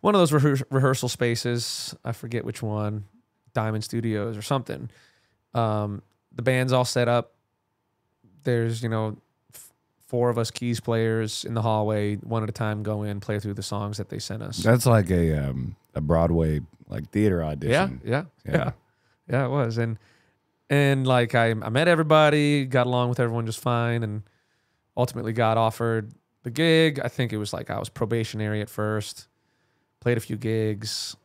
one of those rehearsal spaces. I forget which one, Diamond Studios or something. The band's all set up. There's, 4 of us keys players in the hallway, one at a time, go in, play through the songs that they sent us. That's like a Broadway like theater audition. Yeah, it was. And like I met everybody, got along with everyone just fine, and ultimately got offered the gig. I think it was like I was probationary at first, played a few gigs.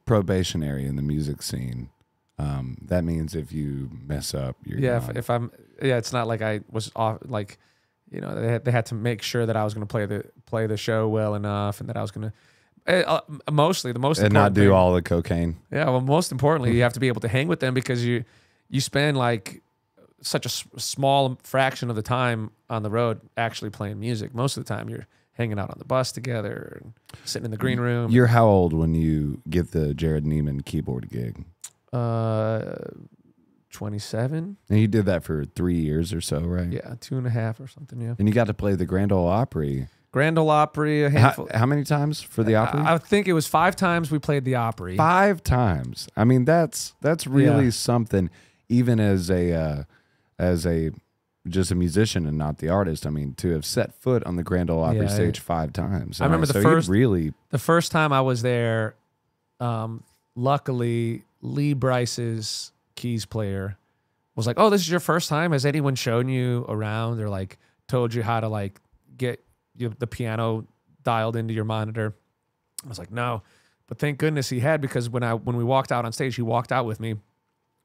Probationary in the music scene. That means if you mess up, you're gone. It's not like I was off, like, they had to make sure that I was going to play the show well enough, and that I was going to the most important not do thing, all the cocaine. Yeah, well, most importantly, you have to be able to hang with them, because you spend like such a small fraction of the time on the road actually playing music. Most of the time you're hanging out on the bus together and sitting in the green room. You're how old when you get the Jared Neiman keyboard gig? 27. And you did that for 3 years or so, right? Yeah, 2.5 or something, yeah. And you got to play the Grand Ole Opry. Grand Ole Opry, a handful. How many times for the Opry? I think it was 5 times we played the Opry. 5 times. I mean, that's really something, even as a just a musician and not the artist. I mean, to have set foot on the Grand Ole Opry stage 5 times. I remember the first time I was there. Luckily, Lee Bryce's keys player was like, "Oh, this is your first time. Has anyone shown you around or like told you how to like get the piano dialed into your monitor?" I was like, "No," but thank goodness he had, because when we walked out on stage, he walked out with me.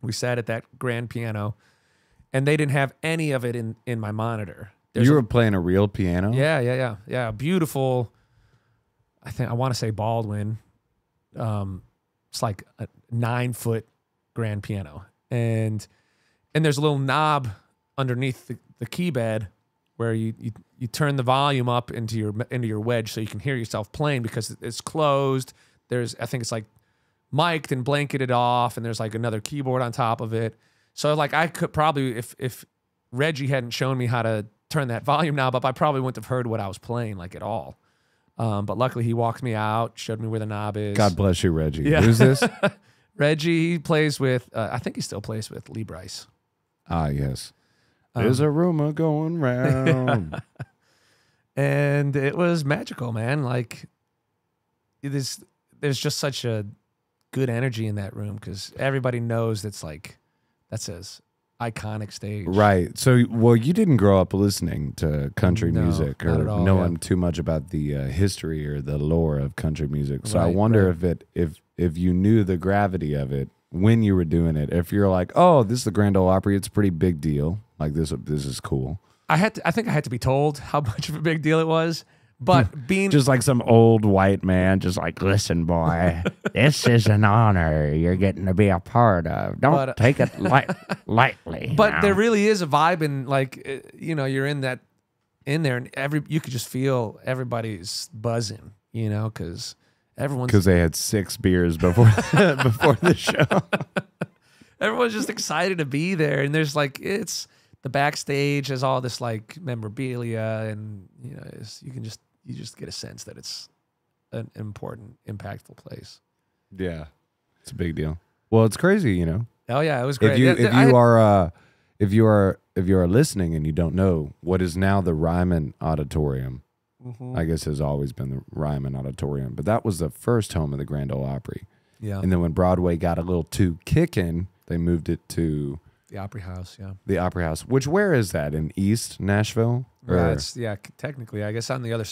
We sat at that grand piano, and they didn't have any of it in my monitor. You were playing a real piano? Yeah. Beautiful. I want to say Baldwin. It's like a 9-foot grand piano, and there's a little knob underneath the key bed where you turn the volume up into your wedge so you can hear yourself playing, because it's closed. I think it's like mic'd and blanketed off, and there's like another keyboard on top of it. So like I could probably, if Reggie hadn't shown me how to turn that volume knob up, I probably wouldn't have heard what I was playing like at all. But luckily he walked me out, showed me where the knob is. God bless you, Reggie. Yeah. Who's this? Reggie, he plays with, I think he still plays with Lee Bryce. Ah, yes. There's a rumor going round. And it was magical, man. Like, there's just such a good energy in that room, because everybody knows that's his iconic stage. Right. So, well, you didn't grow up listening to country music or knowing too much about the history or the lore of country music. So I wonder if you knew the gravity of it when you were doing it. If you're like, oh, this is the Grand Ole Opry, it's a pretty big deal. Like this is cool. I think I had to be told how much of a big deal it was. But being just like some old white man, just like, listen, boy, this is an honor you're getting to be a part of. Don't take it lightly. But there really is a vibe, and like, you're in there, and you could just feel everybody's buzzing, because they had 6 beers before the show. Everyone's just excited to be there, and there's like the backstage has all this like memorabilia, and you just get a sense that it's an important, impactful place. Yeah, it's a big deal. Well, it's crazy, Oh yeah, it was great. If you are listening and you don't know, what is now the Ryman Auditorium, I guess has always been the Ryman Auditorium, but that was the first home of the Grand Ole Opry. Yeah, and then when Broadway got a little too kickin', they moved it to the Opry House. Yeah, the Opry House. Where is that, in East Nashville? Technically, I guess on the other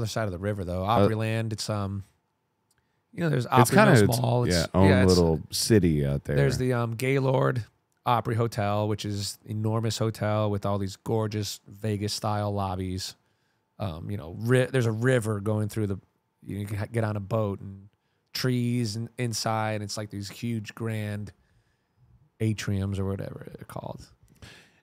side of the river, though. Opryland. It's there's Opry, it's kind of small. Little city out there. There's the Gaylord Opry Hotel, which is an enormous hotel with all these gorgeous Vegas style lobbies. There's a river going through you can get on a boat, and trees and inside. It's like these huge grand atriums or whatever they're called.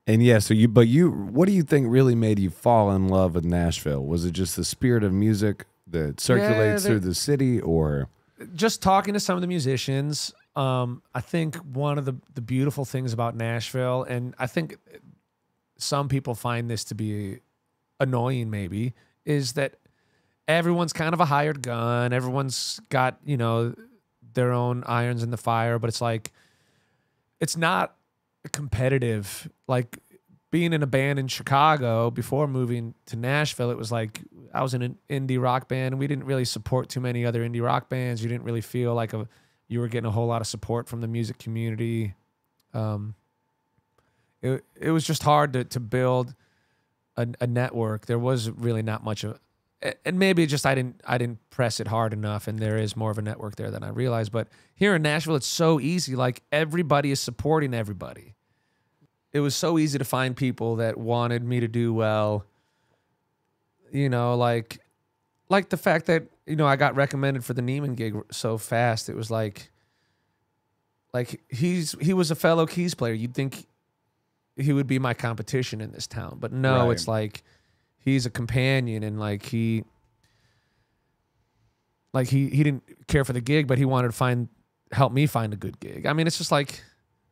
And yeah, what do you think really made you fall in love with Nashville? Was it just the spirit of music that circulates through the city, or just talking to some of the musicians? I think one of the beautiful things about Nashville, and I think some people find this to be annoying maybe, is that everyone's kind of a hired gun. Everyone's got, their own irons in the fire, but it's like, it's not competitive. Like being in a band in Chicago before moving to Nashville, it was like I was in an indie rock band, and we didn't really support too many other indie rock bands. You didn't really feel like you were getting a whole lot of support from the music community. It was just hard to build a network. There was really not much of, and maybe just I didn't press it hard enough, and there is more of a network there than I realized. But here in Nashville, it's so easy. Like everybody is supporting everybody. It was so easy to find people that wanted me to do well. Like the fact that I got recommended for the Neiman gig so fast. It was like he was a fellow keys player. You'd think he would be my competition in this town, but no, right. It's like he's a companion, and he didn't care for the gig, but he wanted to help me find a good gig. I mean, it's just like,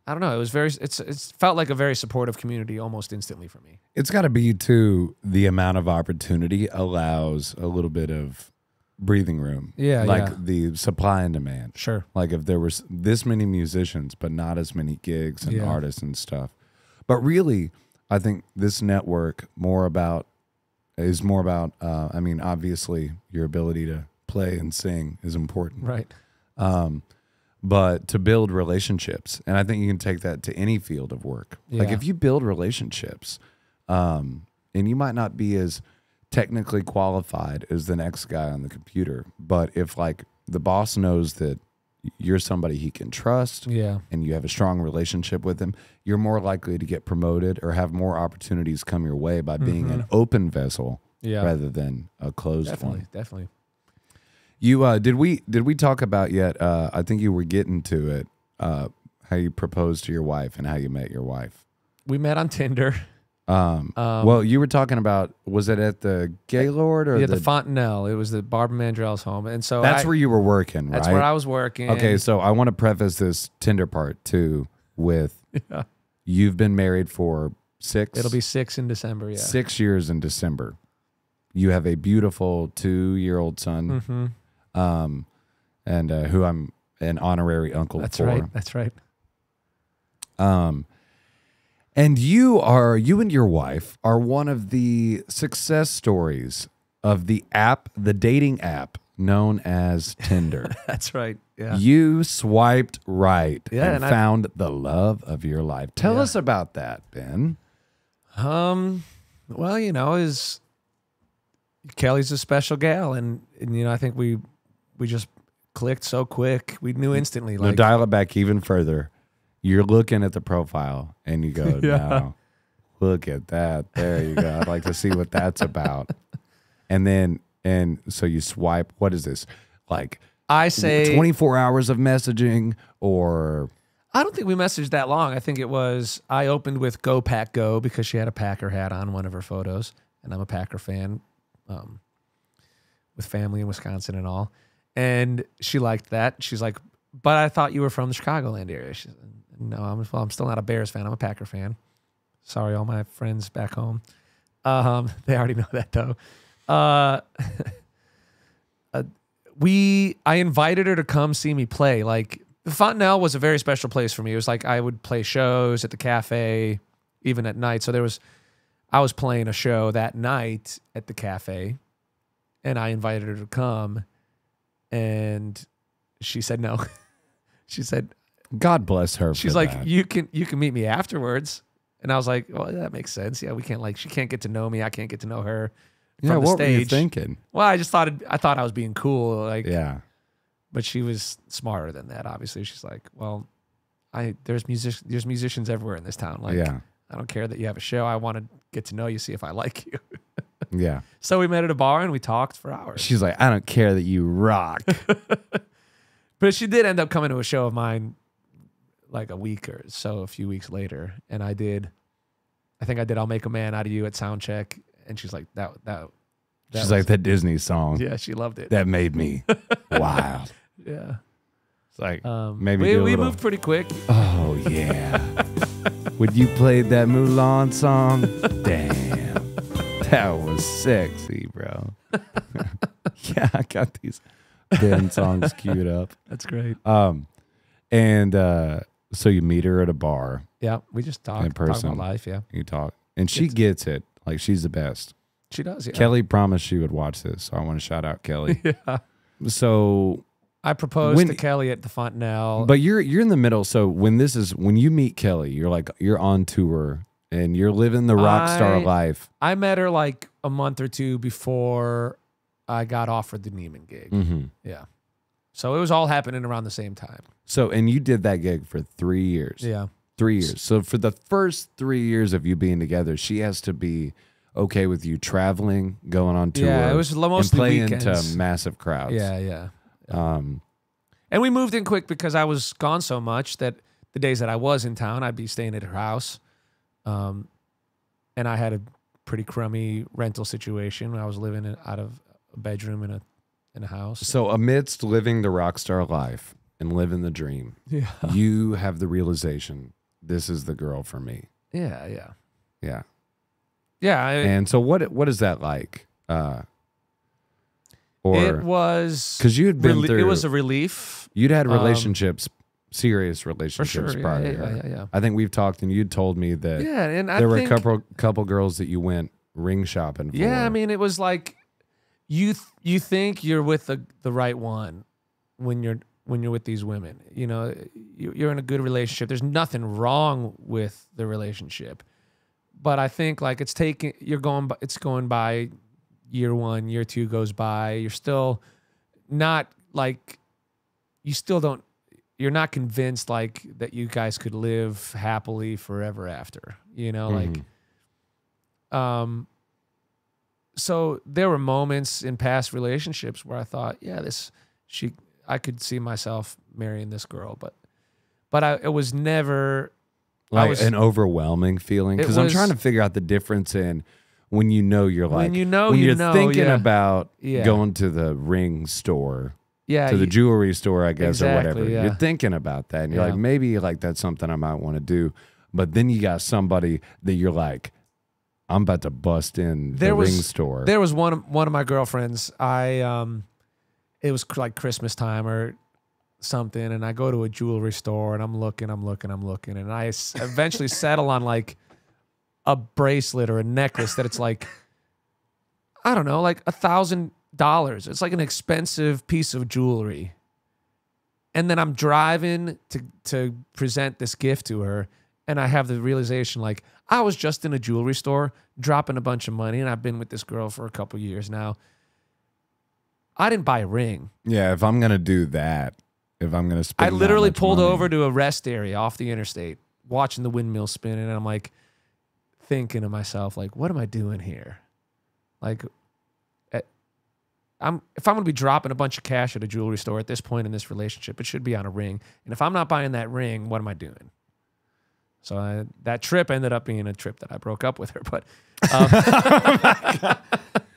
I don't know. It's felt like a very supportive community almost instantly for me. It's got to be too, the amount of opportunity allows a little bit of breathing room. Yeah. The supply and demand. Sure. Like if there was this many musicians, but not as many gigs and artists and stuff. But really, I think this network is more about. I mean, obviously, your ability to play and sing is important, Right. But to build relationships, and I think you can take that to any field of work. Like Yeah. if you build relationships, and you might not be as technically qualified as the next guy on the computer, but if like the boss knows that you're somebody he can trust, Yeah. and you have a strong relationship with him, you're more likely to get promoted or have more opportunities come your way by being an open vessel Yeah. rather than a closed one. Definitely. You did we talk about yet? I think you were getting to it. How you proposed to your wife and how you met your wife. We met on Tinder. Well, you were talking about, was it at the Gaylord or the Fontanelle? It was the Barbara Mandrell's home, and so that's where you were working, right? That's where I was working. Okay, so I want to preface this Tinder part too with you've been married for 6. It'll be 6 in December. Yeah, 6 years in December. You have a beautiful 2-year-old son, and who I'm an honorary uncle That's for. right. That's right. And you and your wife are one of the success stories of the dating app known as Tinder. That's right. Yeah. You swiped right and I found the love of your life. Tell us about that, Ben. Well, is Kelly's a special gal, and I think we just clicked so quick. We knew instantly. No, dial it back even further. You're looking at the profile and you go, no, look at that. There you go. I'd like to see what that's about. And so you swipe. What is this? Like I say 24 hours of messaging, or I don't think we messaged that long. I think it was, I opened with Go Pack Go because she had a Packer hat on one of her photos, and I'm a Packer fan, with family in Wisconsin and all. And she liked that. She's like, but I thought you were from the Chicagoland area. She said, no, I'm still not a Bears fan. I'm a Packer fan. Sorry, all my friends back home. They already know that though. I invited her to come see me play. Like, the Fontanelle was a very special place for me. It was like I would play shows at the cafe, even at night. So I was playing a show that night at the cafe, and I invited her to come, and she said no. She said, God bless her. She's like, you can meet me afterwards. And I was like, well, that makes sense. Yeah, we can't, she can't get to know me. I can't get to know her from the what stage. were you thinking? Well, I thought I was being cool. Yeah. But she was smarter than that, obviously. She's like, well, there's musicians everywhere in this town. Like, yeah. I don't care that you have a show. I want to get to know you, see if I like you. Yeah. So we met at a bar and we talked for hours. She's like, I don't care that you rock. But she did end up coming to a show of mine like a few weeks later. And I think I did I'll Make a Man Out of You at Soundcheck. And she's like, that She's like, that Disney song. Yeah, she loved it. That made me wild. Yeah. It's like, maybe we moved pretty quick. Oh, yeah. When you played that Mulan song, damn. That was sexy, bro. Yeah, I got these Ben songs queued up. That's great. So you meet her at a bar. Yeah, we just talk. In person. Talk about life, yeah. You talk. And she gets it. Like, she's the best. She does, yeah. Kelly promised she would watch this, so I want to shout out Kelly. Yeah. So I proposed to Kelly at the Fontanelle. But you're in the middle. So when you meet Kelly, you're on tour and you're living the rock star life. I met her like a month or two before I got offered the Neiman gig. Mm-hmm. Yeah. So it was all happening around the same time. So, and you did that gig for 3 years. Yeah. 3 years. So for the first 3 years of you being together, she has to be okay with you traveling, going on tour. Yeah, it was mostly playing weekends. into massive crowds. Yeah. And we moved in quick because I was gone so much that the days that I was in town, I'd be staying at her house. And I had a pretty crummy rental situation. I was living out of a bedroom in a house. So amidst living the rock star life and living the dream, you have the realization, this is the girl for me. Yeah. And so what is that like? It was because you had been through. It was a relief. You'd had relationships serious relationships sure. prior. Yeah. I think we've talked, and you told me that And there were a couple girls that you went ring shopping for. Yeah, I mean, it was like you think you're with the right one when you're with these women. You know, you're in a good relationship. There's nothing wrong with the relationship, but I think like it's going by year 1, year 2 goes by. You're still not like you're not convinced like that you guys could live happily forever after. You know, like. So there were moments in past relationships where I thought, yeah, I could see myself marrying this girl, but it was never like an overwhelming feeling, because I'm trying to figure out the difference in when you're like, when you're thinking about going to the ring store, to the jewelry store, I guess, or whatever. You're thinking about that, and you're like, maybe like that's something I might want to do, but then you got somebody that you're like, I'm about to bust in the ring store. There was one of my girlfriends. It was like Christmas time or something, and I go to a jewelry store and I'm looking, and I eventually settle on like a bracelet or a necklace that it's like, I don't know, like $1,000. It's like an expensive piece of jewelry. And then I'm driving to present this gift to her, and I have the realization, like, I was just in a jewelry store dropping a bunch of money, and I've been with this girl for a couple years now. I didn't buy a ring. Yeah, if I'm going to do that, if I'm going to spend I literally pulled money over to a rest area off the interstate, watching the windmill spin, and I'm like thinking to myself, like, what am I doing here? Like, if I'm going to be dropping a bunch of cash at a jewelry store at this point in this relationship, it should be on a ring. And if I'm not buying that ring, what am I doing? So that trip ended up being a trip that I broke up with her. But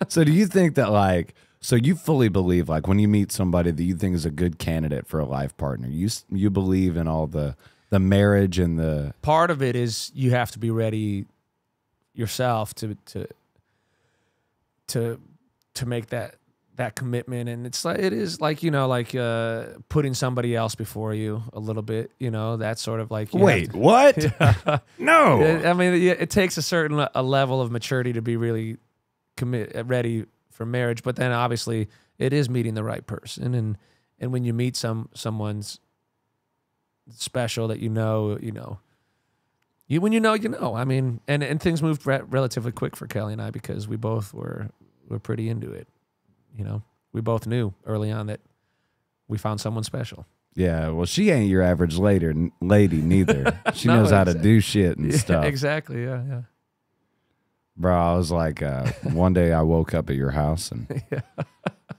So do you think that, like, so you fully believe, like, when you meet somebody that you think is a good candidate for a life partner, you believe in all the marriage and the... Part of it is you have to be ready yourself to make that commitment, and it is like, you know, like putting somebody else before you a little bit, you know, that sort of like. Wait, what? No. I mean, it takes a certain level of maturity to be really ready for marriage, but then obviously it is meeting the right person, and when you meet someone's special that you know. When you know. I mean, and things moved relatively quick for Kelly and I, because we both were pretty into it. You know, we both knew early on that we found someone special. Yeah, well, she ain't your average lady neither. She knows how to do shit and stuff. Exactly, yeah. Bro, I was like, one day I woke up at your house, and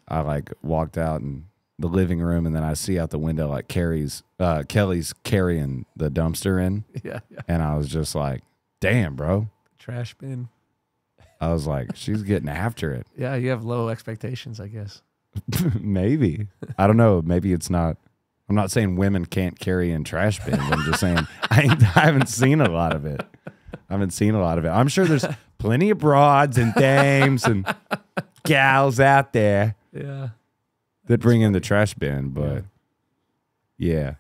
I like walked out in the living room, and then I see out the window like Kelly's carrying the dumpster in. Yeah. And I was just like, damn, bro. Trash bin. I was like, she's getting after it. Yeah, you have low expectations, I guess. Maybe. I don't know. Maybe it's not. I'm not saying women can't carry in trash bins. I'm just saying I haven't seen a lot of it. I'm sure there's plenty of broads and dames and gals out there that bring in the trash bin, but yeah.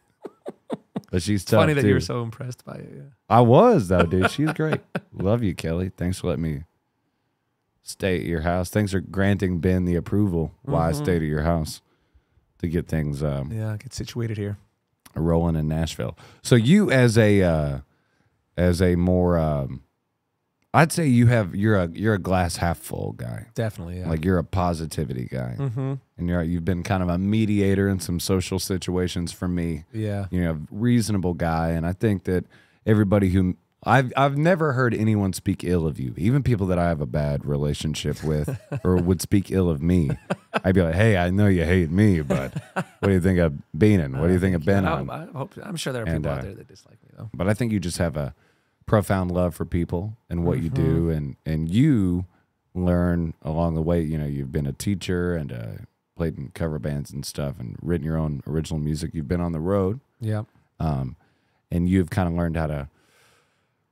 But she's tough, funny that too. you were so impressed by it. Yeah. I was, though, dude. She's great. Love you, Kelly. Thanks for letting me stay at your house. Thanks for granting Ben the approval while I stayed at your house to get things get situated here, rolling in Nashville. So you, as a more I'd say you're a glass half full guy. Definitely, yeah. Like, you're a positivity guy, and you've been kind of a mediator in some social situations for me. Yeah, a reasonable guy, and I think that everybody who I've never heard anyone speak ill of you, even people that I have a bad relationship with or would speak ill of me. I'd be like, hey, I know you hate me, but what do you think of Benan? What do you think of Benan? I'm sure there are people out there that dislike me, though. But I think you just have a profound love for people and what you do, and you learn along the way. You know, you've been a teacher and played in cover bands and stuff and written your own original music. You've been on the road. Yeah. And you've kind of learned how to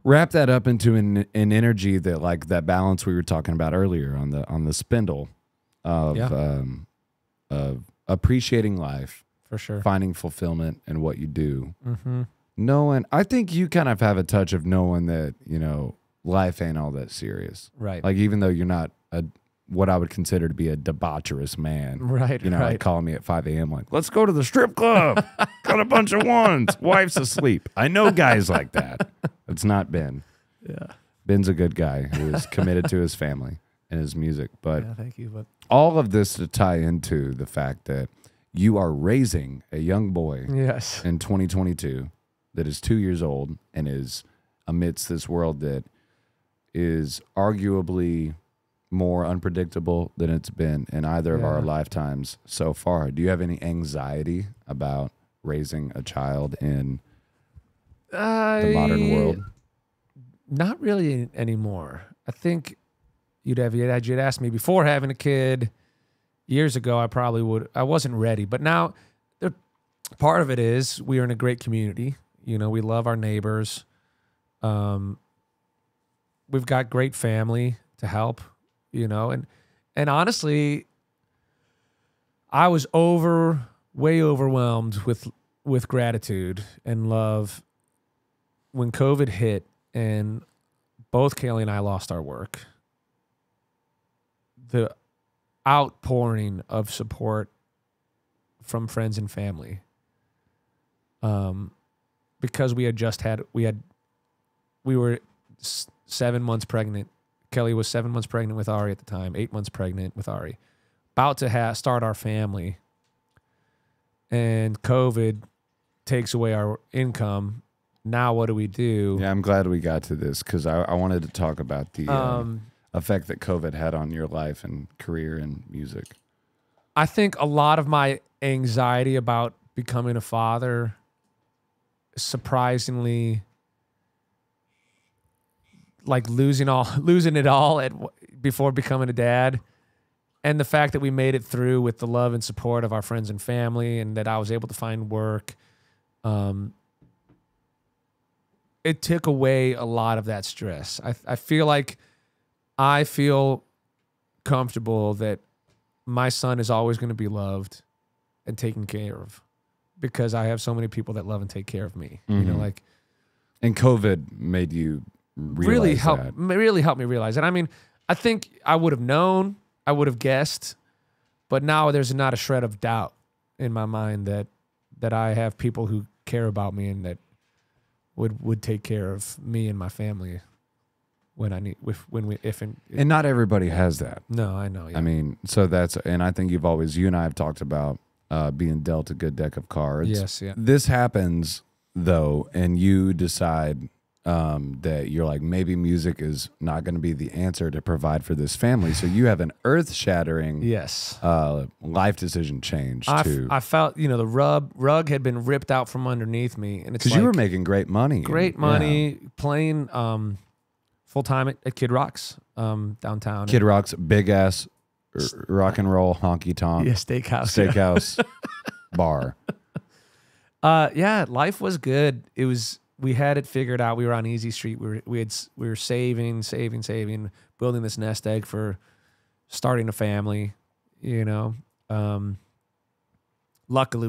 wrap that up into an energy that, like, that balance we were talking about earlier on the spindle of appreciating life, For sure. Finding fulfillment in what you do. Knowing, I think you kind of have a touch of knowing that, you know, life ain't all that serious. Right. Like, even though you're not what I would consider to be a debaucherous man. Right. You know, right. like calling me at 5 a.m. like, let's go to the strip club. Got a bunch of ones. Wife's asleep. I know guys like that. It's not Ben. Yeah. Ben's a good guy who is committed to his family and his music. But Yeah, thank you. But all of this to tie into the fact that you are raising a young boy yes. in 2022 that is 2 years old and is amidst this world that is arguably more unpredictable than it's been in either of our lifetimes so far. Do you have any anxiety about raising a child in the modern world? Not really anymore. I think you'd asked me before having a kid years ago, I probably would. I wasn't ready, but now part of it is we are in a great community. You know, we love our neighbors. We've got great family to help, you know, and honestly, I was way overwhelmed with gratitude and love when COVID hit and both Kaylee and I lost our work. The outpouring of support from friends and family, because we were 7 months pregnant. Kelly was 7 months pregnant with Ari at the time, 8 months pregnant with Ari, about to start our family, and COVID takes away our income. Now what do we do? Yeah, I'm glad we got to this because I wanted to talk about the effect that COVID had on your life and career and music. I think a lot of my anxiety about becoming a father, surprisingly, like losing it all before becoming a dad, and the fact that we made it through with the love and support of our friends and family, and that I was able to find work, it took away a lot of that stress. I feel comfortable that my son is always going to be loved and taken care of because I have so many people that love and take care of me. You know, like, and COVID made you really helped me realize it. I mean, I think I would have known, I would have guessed, but now there's not a shred of doubt in my mind that I have people who care about me and that would take care of me and my family when I need, and not everybody has that. No, I know. Yeah. I mean, and I think you and I have talked about being dealt a good deck of cards. Yes, yeah. This happens though, and you decide that you're like, maybe music is not going to be the answer to provide for this family. So you have an earth-shattering life decision change. I felt, you know, the rug had been ripped out from underneath me, and it's because you were making great money, playing full time at Kid Rock's downtown. Kid Rock's big ass rock and roll honky tonk steakhouse bar. Yeah, life was good. We had it figured out. We were on Easy Street. We were saving, building this nest egg for starting a family. You know, luckily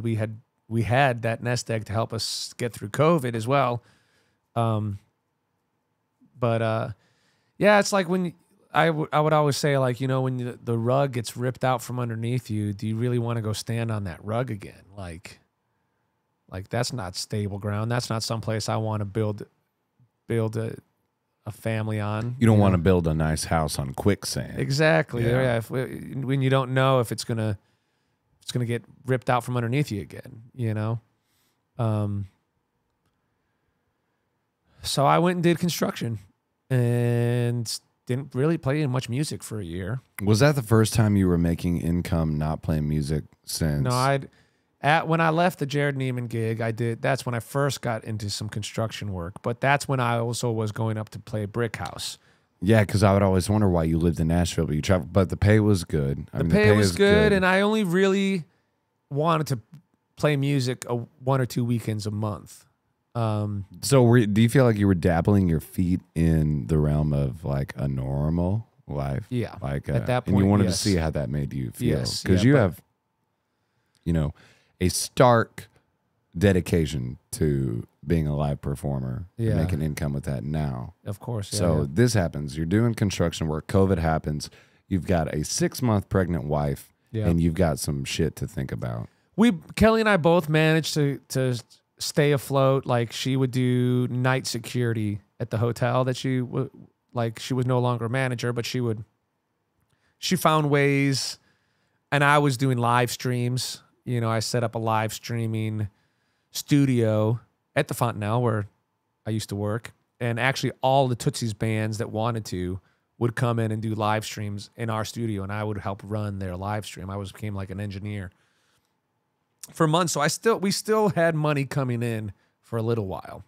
we had that nest egg to help us get through COVID as well. But it's like when I would always say, like, you know, when the rug gets ripped out from underneath you, do you really want to go stand on that rug again? Like that's not stable ground. That's not someplace I want to build a family on. You don't want to build a nice house on quicksand. Exactly. Yeah. When you don't know if it's gonna get ripped out from underneath you again, you know. So I went and did construction and didn't really play much music for a year. Was that the first time you were making income not playing music since? No, when I left the Jared Neiman gig, that's when I first got into some construction work, but that's when I also was going up to play Brick House. Yeah, because I would always wonder why you lived in Nashville, but you traveled. But the pay was good. The pay was good, and I only really wanted to play music 1 or 2 weekends a month. So do you feel like you were dabbling your feet in the realm of like a normal life? Yeah, like at that point, and you wanted to see how that made you feel, because you have, you know, a stark dedication to being a live performer and making income with that now. Of course. Yeah, so this happens. You're doing construction work. COVID happens. You've got a 6-month pregnant wife, and you've got some shit to think about. Kelly and I both managed to stay afloat. Like, she would do night security at the hotel that she was no longer a manager, but she found ways, and I was doing live streams. You know, I set up a live streaming studio at the Fontanelle where I used to work, and actually all the Tootsie's bands that wanted to would come in and do live streams in our studio, and I would help run their live stream. Became like an engineer for months. So we still had money coming in for a little while,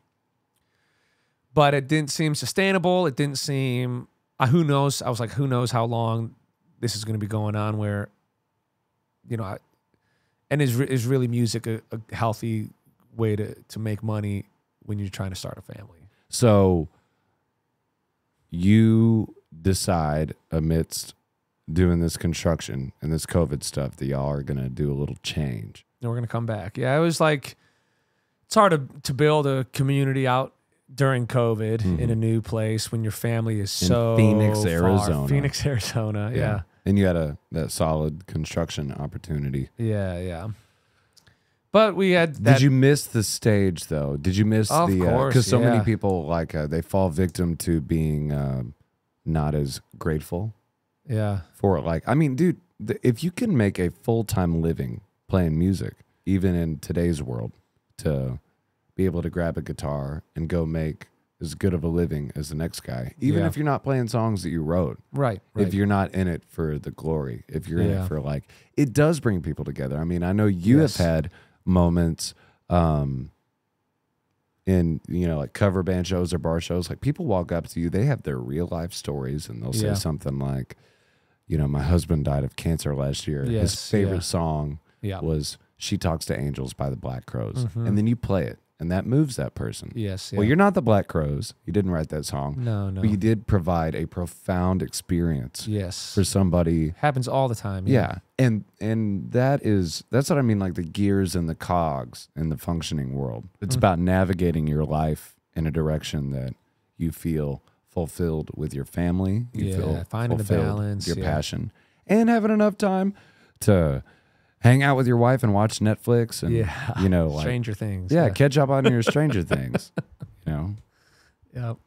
but it didn't seem sustainable. It didn't seem, who knows? I was like, who knows how long this is going to be going on, where, you know, and is really music a healthy way to make money when you're trying to start a family? So you decide amidst doing this construction and this COVID stuff that y'all are going to do a little change. And we're going to come back. Yeah, it was like, it's hard to build a community out during COVID in a new place when your family is so Phoenix, far. Arizona. Phoenix, Arizona, yeah. And you had that solid construction opportunity. Yeah. But we had that. Did you miss the stage, though? Did you miss of course, because so many people, like, they fall victim to being not as grateful. Yeah. For it. Like, I mean, dude, if you can make a full-time living playing music, even in today's world, to be able to grab a guitar and go make as good of a living as the next guy, even if you're not playing songs that you wrote. Right. If you're not in it for the glory, if you're in it for, like, it does bring people together. I mean, I know you have had moments in, you know, like cover band shows or bar shows, like people walk up to you, they have their real life stories, and they'll say something like, you know, my husband died of cancer last year. His favorite song was She Talks to Angels by the Black Crowes. And then you play it, and that moves that person. Well, you're not the Black Crowes. You didn't write that song. No. But you did provide a profound experience for somebody. Happens all the time. And that's what I mean, like the gears and the cogs in the functioning world. It's about navigating your life in a direction that you feel fulfilled with your family. You feel finding the balance, your passion, and having enough time to hang out with your wife and watch Netflix and, you know, like Stranger Things. Catch up on your Stranger Things, you know? Yep.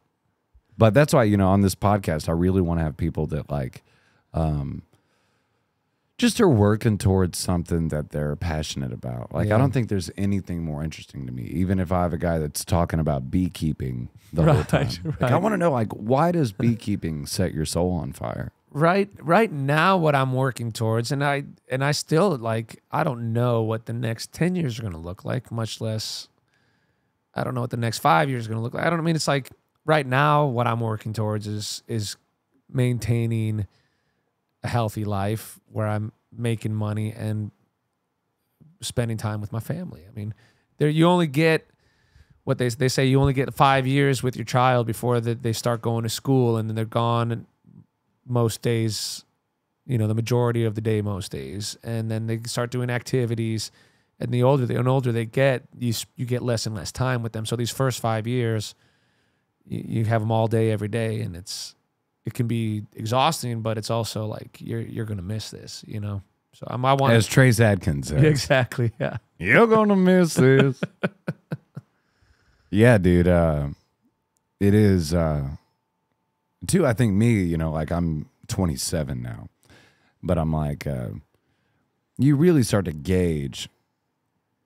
But that's why, you know, on this podcast, I really want to have people that, like, just are working towards something that they're passionate about. Like, I don't think there's anything more interesting to me, even if I have a guy that's talking about beekeeping the whole time. Like, I want to know, like, why does beekeeping set your soul on fire? Right now, what I'm working towards, and I still, like, I don't know what the next 10 years are going to look like, much less, I don't know what the next 5 years are going to look like. I don't mean, it's like, right now, what I'm working towards is maintaining a healthy life where I'm making money and spending time with my family. I mean, you only get what they say, you only get 5 years with your child before they start going to school, and then they're gone most days, you know, the majority of the day most days, and then they start doing activities, and the older they get, you get less and less time with them. So these first 5 years, you have them all day every day, and it can be exhausting, but it's also like you're gonna miss this, you know. So I want, as Trace Adkins says. Exactly, yeah. You're gonna miss this. Yeah, dude. It is too. I think me, you know, like I'm 27 now, but I'm like, you really start to gauge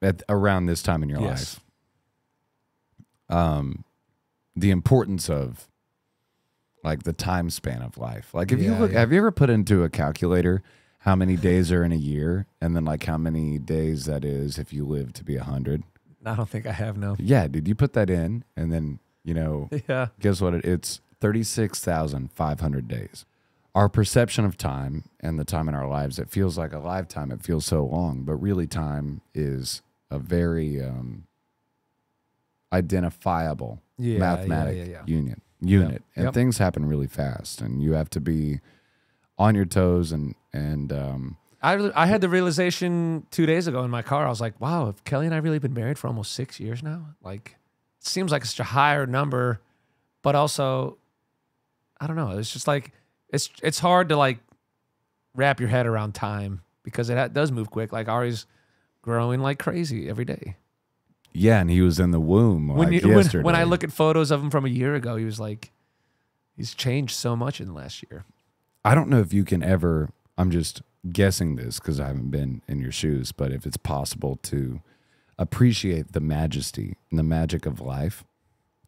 at around this time in your life, the importance of, like, the time span of life. Like, if you look, have you ever put into a calculator how many days are in a year, and then, like, how many days that is if you live to be 100? I don't think I have, no. Yeah, dude, you put that in, and then, you know, guess what? It's 36,500 days. Our perception of time and the time in our lives, it feels like a lifetime. It feels so long, but really time is a very identifiable mathematic unit. And things happen really fast, and you have to be on your toes and I had the realization 2 days ago in my car. I was like, wow, have Kelly and I really been married for almost 6 years now? Like, it seems like such a higher number, but also, I don't know. It's just like, it's hard to like wrap your head around time because it does move quick. Like Ari's growing like crazy every day. Yeah, and he was in the womb yesterday. When I look at photos of him from a year ago, he was like, he's changed so much in the last year. I don't know if you can ever, I'm just guessing this because I haven't been in your shoes, but if it's possible to appreciate the majesty and the magic of life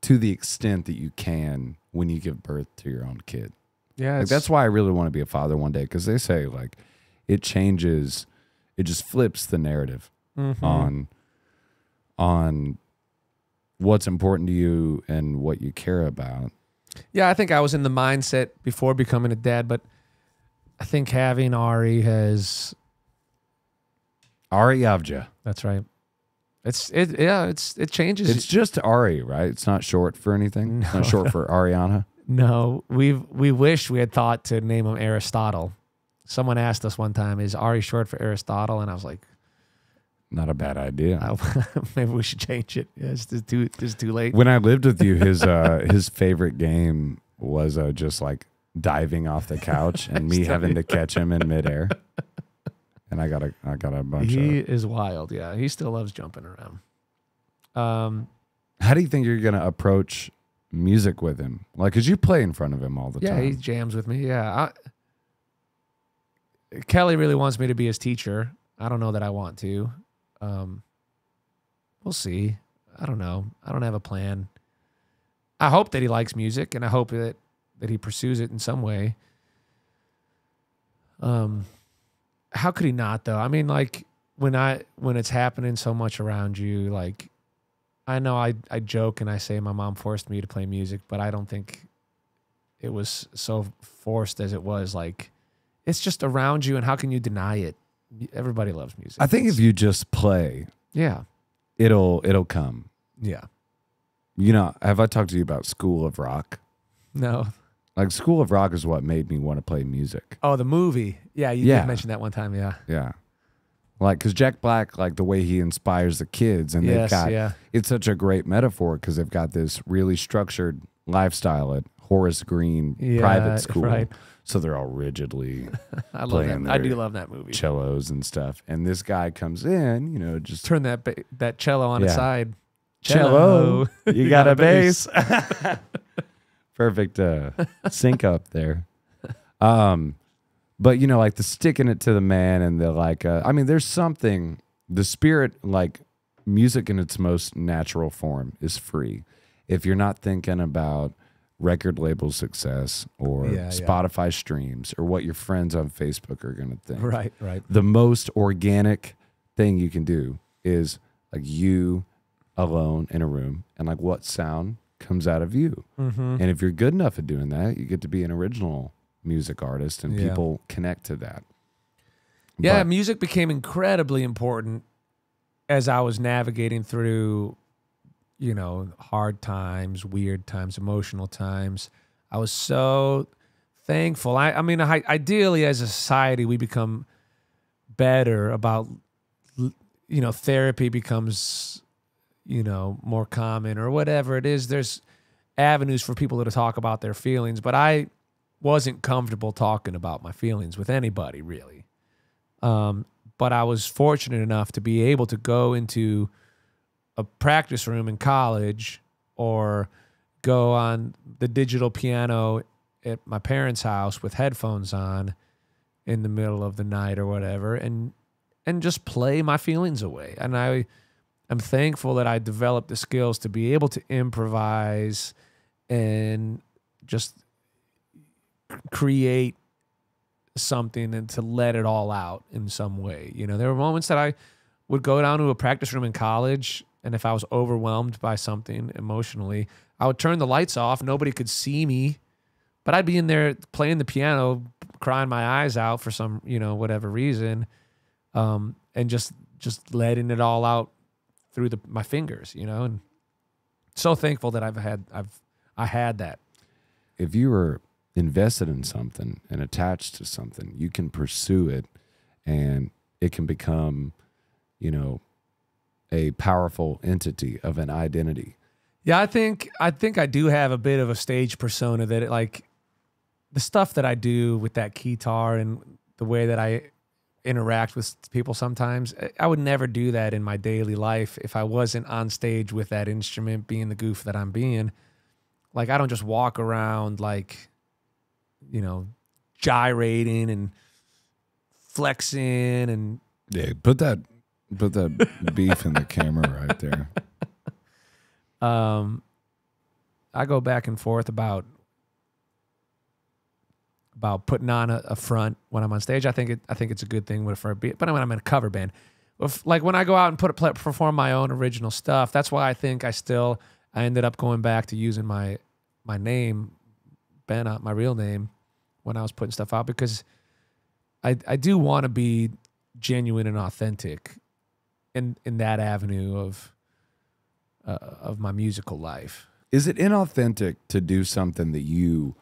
to the extent that you can when you give birth to your own kid. Yeah. Like, that's why I really want to be a father one day, because they say like it changes, it just flips the narrative on what's important to you and what you care about. Yeah, I think I was in the mindset before becoming a dad, but I think having Ari has... Ari Avja. That's right. It changes. It's just Ari, right? It's not short for anything. It's not short for Ariana. No, we wish we had thought to name him Aristotle. Someone asked us one time, "Is Ari short for Aristotle?" And I was like, "Not a bad idea. Maybe we should change it. Yeah, it's too late." When I lived with you, his favorite game was just like diving off the couch and me having to catch him in midair. And I got a bunch. He is wild. Yeah, he still loves jumping around. How do you think you're gonna approach music with him? Like, cause you play in front of him all the time. Yeah, he jams with me. Yeah, Kelly really wants me to be his teacher. I don't know that I want to. We'll see. I don't know. I don't have a plan. I hope that he likes music, and I hope that he pursues it in some way. How could he not, though? I mean, like, when it's happening so much around you, like, I know I joke and I say my mom forced me to play music, but I don't think it was so forced as it was. Like, it's just around you, and how can you deny it? Everybody loves music. I think if you just play, yeah, it'll come. Yeah. You know, have I talked to you about School of Rock? No. Like, School of Rock is what made me want to play music. Oh, the movie. Yeah, you did mention that one time, yeah. Yeah. Like, because Jack Black, like, the way he inspires the kids, and they've got, it's such a great metaphor because they've got this really structured lifestyle at Horace Green private school. Right. So they're all rigidly playing I do love that movie. Cellos and stuff. And this guy comes in, you know, just... Turn that cello on its side. Cello. You got a bass. Perfect sync up there. But, you know, like the sticking it to the man and the like, I mean, there's something, the spirit, like music in its most natural form is free. If you're not thinking about record label success or Spotify streams or what your friends on Facebook are going to think. Right, right. The most organic thing you can do is like you alone in a room and like what sound comes out of you. And if you're good enough at doing that, you get to be an original music artist and people connect to that. Yeah, but music became incredibly important as I was navigating through, you know, hard times, weird times, emotional times. I was so thankful. I mean, ideally as a society, we become better about, you know, therapy becomes, you know, more common or whatever it is. There's avenues for people to talk about their feelings, but I wasn't comfortable talking about my feelings with anybody really. But I was fortunate enough to be able to go into a practice room in college or go on the digital piano at my parents' house with headphones on in the middle of the night or whatever and just play my feelings away. And I'm thankful that I developed the skills to be able to improvise and just create something and to let it all out in some way. You know, there were moments that I would go down to a practice room in college, and if I was overwhelmed by something emotionally, I would turn the lights off. Nobody could see me, but I'd be in there playing the piano, crying my eyes out for some, you know, whatever reason, and just letting it all out through my fingers, you know. And so thankful that I had that. If you were invested in something and attached to something, you can pursue it and it can become, you know, a powerful entity of an identity. Yeah, I think I do have a bit of a stage persona that like the stuff that I do with that guitar and the way that I interact with people sometimes, I would never do that in my daily life if I wasn't on stage with that instrument being the goof that I'm being. Like, I don't just walk around like, you know, gyrating and flexing and Yeah, put that beef in the camera right there. I go back and forth about putting on a front when I'm on stage. I think it's a good thing for a beat. But when I'm in a cover band, like when I go out and perform my own original stuff, that's why I think I ended up going back to using my name, Benan, my real name, when I was putting stuff out, because I do want to be genuine and authentic in that avenue of my musical life. Is it inauthentic to do something that you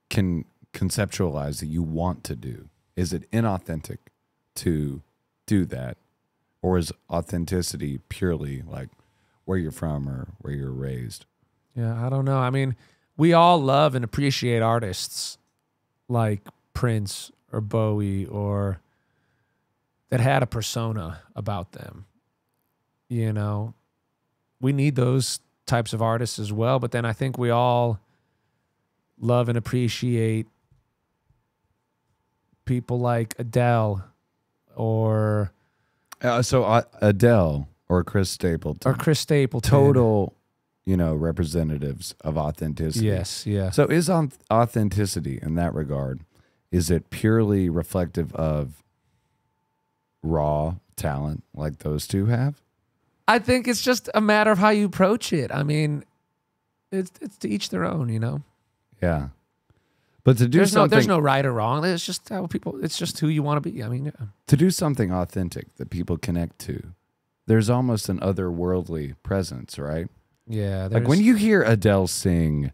can conceptualize that you want to do? Is it inauthentic to do that? Or is authenticity purely like where you're from or where you're raised? Yeah, I don't know. I mean, we all love and appreciate artists like Prince or Bowie or that had a persona about them. You know, we need those types of artists as well. But then I think we all love and appreciate people like Adele or Adele or Chris Stapleton. Total, you know, representatives of authenticity. Yes, yeah. So is authenticity in that regard, is it purely reflective of raw talent like those two have? I think it's just a matter of how you approach it. I mean, it's to each their own, you know? Yeah. But to do there's no right or wrong. It's just how it's just who you want to be. I mean, yeah. To do something authentic that people connect to, there's almost an otherworldly presence, right? Yeah. Like when you hear Adele sing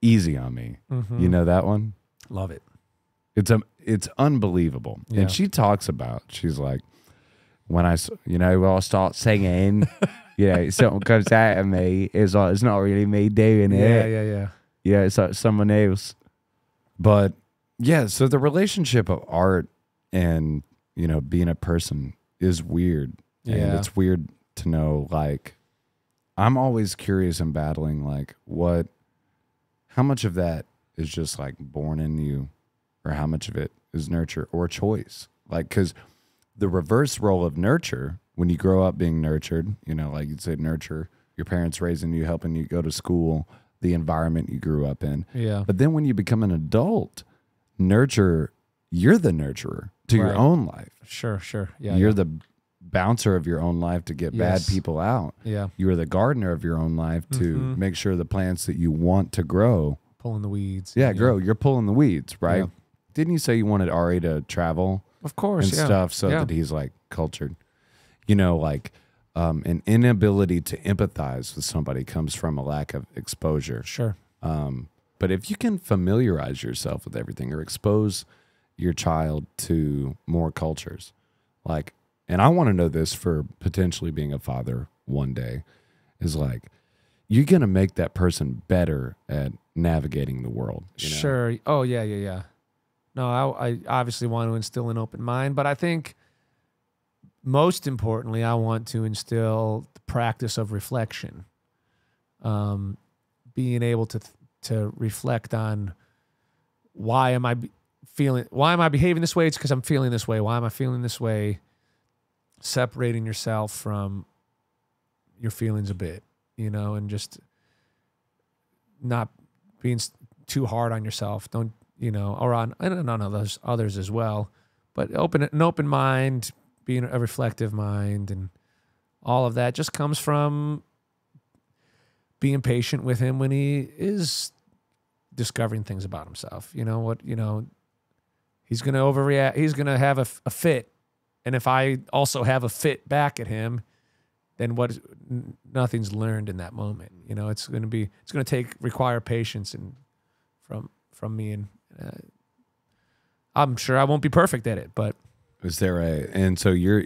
Easy on Me, you know that one? Love it. It's unbelievable. Yeah. And she talks about, she's like, when I'll start singing, something comes out of me. It's like, it's not really me doing it. Yeah. Yeah, it's like someone else. But yeah, so the relationship of art and, you know, being a person is weird. Yeah. And it's weird to know, like, I'm always curious and battling, like, how much of that is just like born in you or how much of it is nurture or choice? Like, because the reverse role of nurture, when you grow up being nurtured, you know, like you'd say nurture, your parents raising you, helping you go to school, the environment you grew up in. Yeah. But then when you become an adult, you're the nurturer to your own life. Sure. Yeah. You're the bouncer of your own life to get bad people out. Yeah. You're the gardener of your own life to make sure the plants that you want to grow. Pulling the weeds. Yeah, grow. You're pulling the weeds, right? Yeah. Didn't you say you wanted Ari to travel? Of course, and stuff so that he's like cultured. You know, like an inability to empathize with somebody comes from a lack of exposure. Sure. But if you can familiarize yourself with everything or expose your child to more cultures, like, and I want to know this for potentially being a father one day, is like, you're going to make that person better at navigating the world. You know? Sure. Oh, yeah. No, I obviously want to instill an open mind, but I think most importantly, I want to instill the practice of reflection. Being able to reflect on why am I behaving this way? It's because I'm feeling this way. Why am I feeling this way? Separating yourself from your feelings a bit, you know, and just not being too hard on yourself. Don't, you know, or on others as well, but an open mind, being a reflective mind, and all of that just comes from being patient with him when he is discovering things about himself. You know what? You know, he's going to overreact. He's going to have a fit, and if I also have a fit back at him, then nothing's learned in that moment. You know, it's going to require patience and from me and I'm sure I won't be perfect at it, but Is there and so you're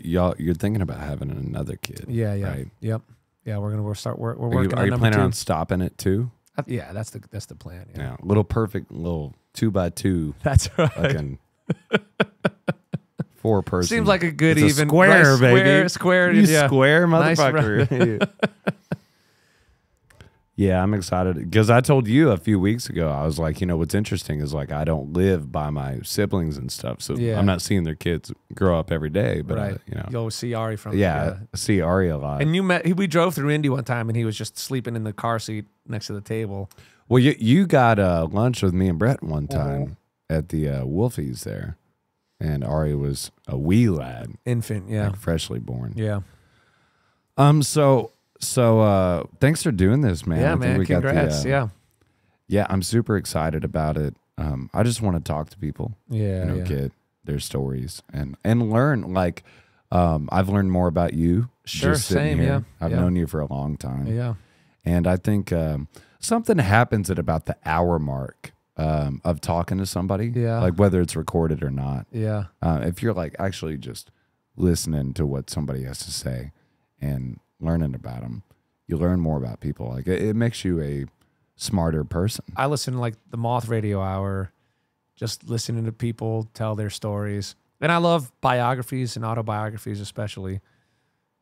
thinking about having another kid? yeah, right? yep, yeah. We're working. Are you on planning number on 2. stopping it too? Yeah, that's the plan. Yeah, Yeah, little perfect little 2x2 that's right. fucking 4-person. Seems like a good It's a even square, nice baby. Square, You yeah. square Nice motherfucker. Yeah, I'm excited because I told you a few weeks ago. I was like, what's interesting is like I don't live by my siblings and stuff, so Yeah. I'm not seeing their kids grow up every day. But Right. You'll see Ari from I see Ari a lot. And we drove through Indy one time, and he was just sleeping in the car seat next to the table. Well, you got lunch with me and Brett one Uh-huh. time at the Wolfies there, and Ari was a wee lad, Infant, yeah, like freshly born. yeah, So thanks for doing this, man. yeah, I think man. we got Congrats, the, yeah. I'm super excited about it. I just want to talk to people, yeah, yeah. get their stories and learn. Like, I've learned more about you. Sure, just sitting same, here. yeah, I've yeah. known you for a long time, Yeah. and I think something happens at about the hour mark of talking to somebody, Yeah. like whether it's recorded or not. Yeah. If you're like actually just listening to what somebody has to say and learning about them, you learn more about people. Like it makes you a smarter person. I listen to like the Moth Radio Hour, just listening to people tell their stories. And I love biographies and autobiographies, especially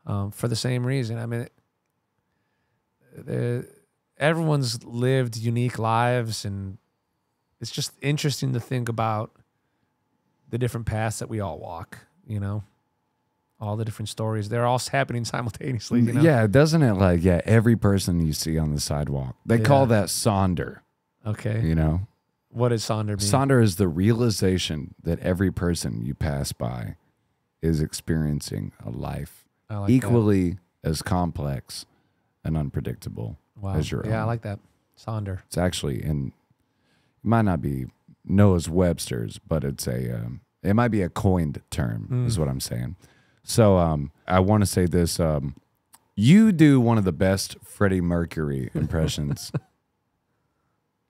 for the same reason. I mean, everyone's lived unique lives, and it's just interesting to think about the different paths that we all walk, all the different stories. They're all happening simultaneously. Yeah, doesn't it? Like, every person you see on the sidewalk, they call that Sonder. Okay. What does Sonder mean? Sonder is the realization that every person you pass by is experiencing a life I like equally as complex and unpredictable as your own. Yeah, I like that. Sonder. It's actually it might not be Noah's Webster's, but it's it might be a coined term, is what I'm saying. So I want to say this. You do one of the best Freddie Mercury impressions.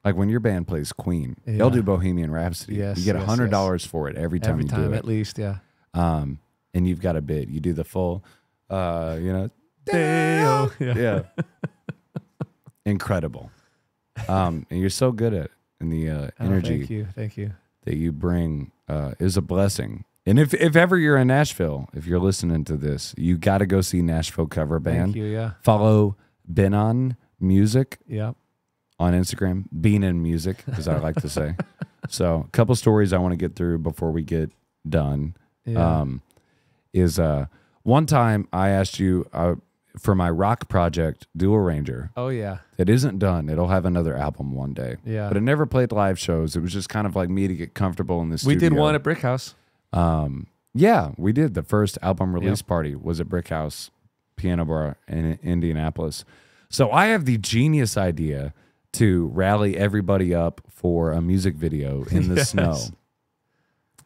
Like when your band plays Queen, they'll do Bohemian Rhapsody. Yes, you get yes, $100 for it every time you do it. At least, yeah. And you've got a bid. You do the full, Deo. yeah. Incredible. And you're so good at it. And the energy Thank you. that you bring is a blessing. And if ever you're in Nashville, if you're listening to this, you got to go see Nashville Cover Band. Thank you, yeah. Follow Benan Music Yeah. on Instagram, Benan Music, as I like to say. So a couple stories I want to get through before we get done. Yeah. Is one time I asked you for my rock project, Dual Ranger. Oh, yeah. It isn't done. It'll have another album one day. Yeah. But it never played live shows. It was just kind of like me to get comfortable in the studio. We did one at Brick House. Yeah, we did. The first album release party was at Brick House Piano Bar in Indianapolis. So I have the genius idea to rally everybody up for a music video in the snow.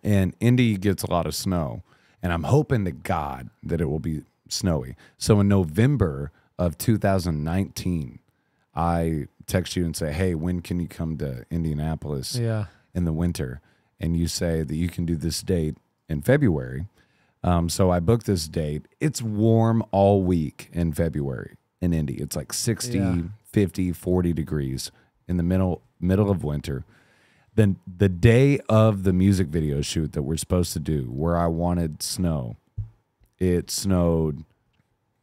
And Indy gets a lot of snow. And I'm hoping to God that it will be snowy. So in November of 2019, I text you and say, hey, when can you come to Indianapolis in the winter? And you say that you can do this date in February. So I booked this date. It's warm all week in February in Indy. It's like 60, 50, 40 degrees in the middle of winter. Then the day of the music video shoot that we're supposed to do, where I wanted snow, it snowed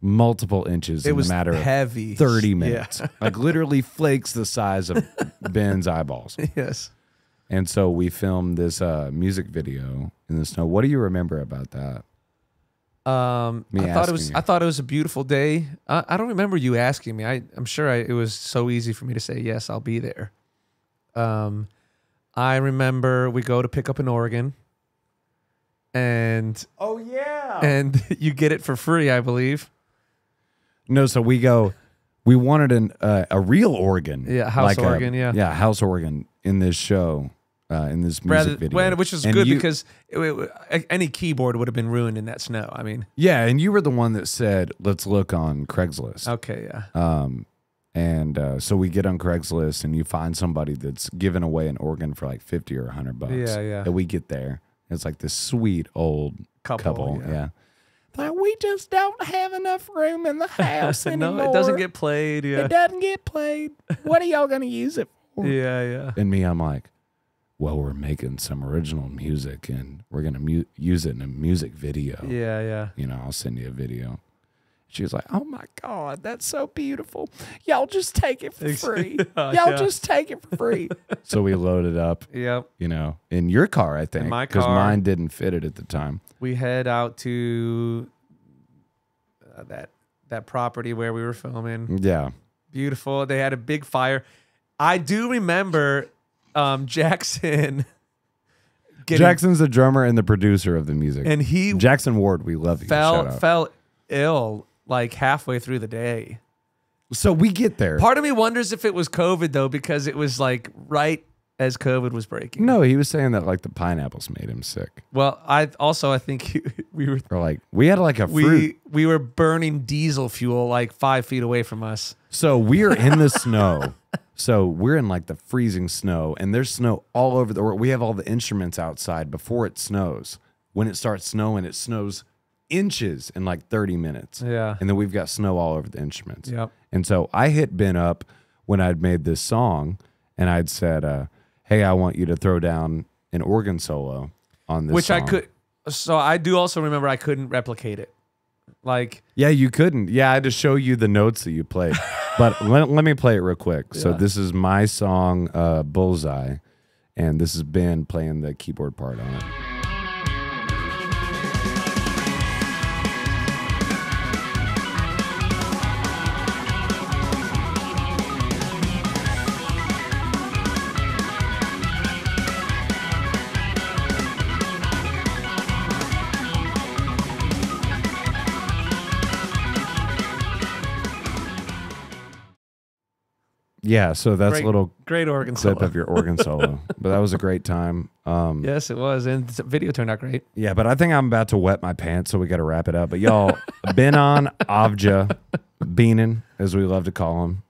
multiple inches in a matter of 30 minutes. Like literally flakes the size of Ben's eyeballs. Yes. And so we filmed this music video in the snow. What do you remember about that? I thought it was a beautiful day. I don't remember you asking me. I'm sure it was so easy for me to say yes, I'll be there. I remember we go to pick up an organ, and and you get it for free, I believe. No, so we go. We wanted a real organ, house organ, house organ in this show, in this music video, which is good because any keyboard would have been ruined in that snow. I mean, and you were the one that said, "Let's look on Craigslist." Okay, yeah. And so we get on Craigslist, and you find somebody that's giving away an organ for like 50 or $100. Yeah, yeah. And we get there. It's like this sweet old couple. Yeah. Like, we just don't have enough room in the house anymore. No, it doesn't get played. Yeah. It doesn't get played. What are y'all going to use it for? Yeah, yeah. And me, I'm like, well, we're making some original music, and we're going to use it in a music video. Yeah, yeah. You know, I'll send you a video. She was like, oh, my God, that's so beautiful. Y'all just take it for free. Y'all just take it for free. So we loaded up, Yep. you know, in your car, I think. In my because car. mine didn't fit it at the time. We head out to that property where we were filming. Yeah. Beautiful. They had a big fire. I do remember Jackson. Jackson's the drummer and the producer of the music. And he Jackson Ward, we love you. Shout out. fell ill like halfway through the day. So we get there. Part of me wonders if it was COVID though, because it was like right as COVID was breaking. No, he was saying that like the pineapples made him sick. Well, I think we were Or like we had like a fruit. we were burning diesel fuel like 5 feet away from us. So we're in the snow. So we're in like the freezing snow, and there's snow all over we have all the instruments outside before it snows. When it starts snowing, it snows inches in like 30 minutes. Yeah. And then we've got snow all over the instruments. Yep. And so I hit Ben up when I'd made this song, and I'd said, hey, I want you to throw down an organ solo on this song. I could. So I do also remember I couldn't replicate it. Like, yeah, you couldn't. Yeah, I had to show you the notes that you played. But let me play it real quick. So this is my song, Bullseye, and this is Ben playing the keyboard part on it. Yeah, so that's a little great organ clip solo. of your organ solo. But that was a great time. Yes, it was. And the video turned out great. Yeah, but I think I'm about to wet my pants, so we got to wrap it up. But y'all, Benan Avja, Benan, as we love to call him,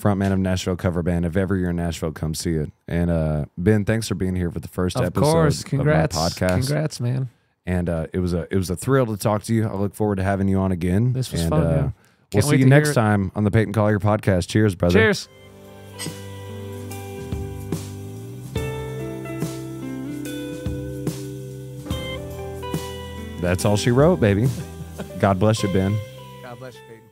frontman of Nashville cover band. If ever you're in Nashville, come see it. And Ben, thanks for being here for the first episode of my podcast. Congrats, man. And it was a thrill to talk to you. I look forward to having you on again. This was fun. Yeah. We'll see you next time on the Payton Collier Podcast. Cheers, brother. Cheers. That's all she wrote, baby. God bless you, Ben. God bless you, Payton.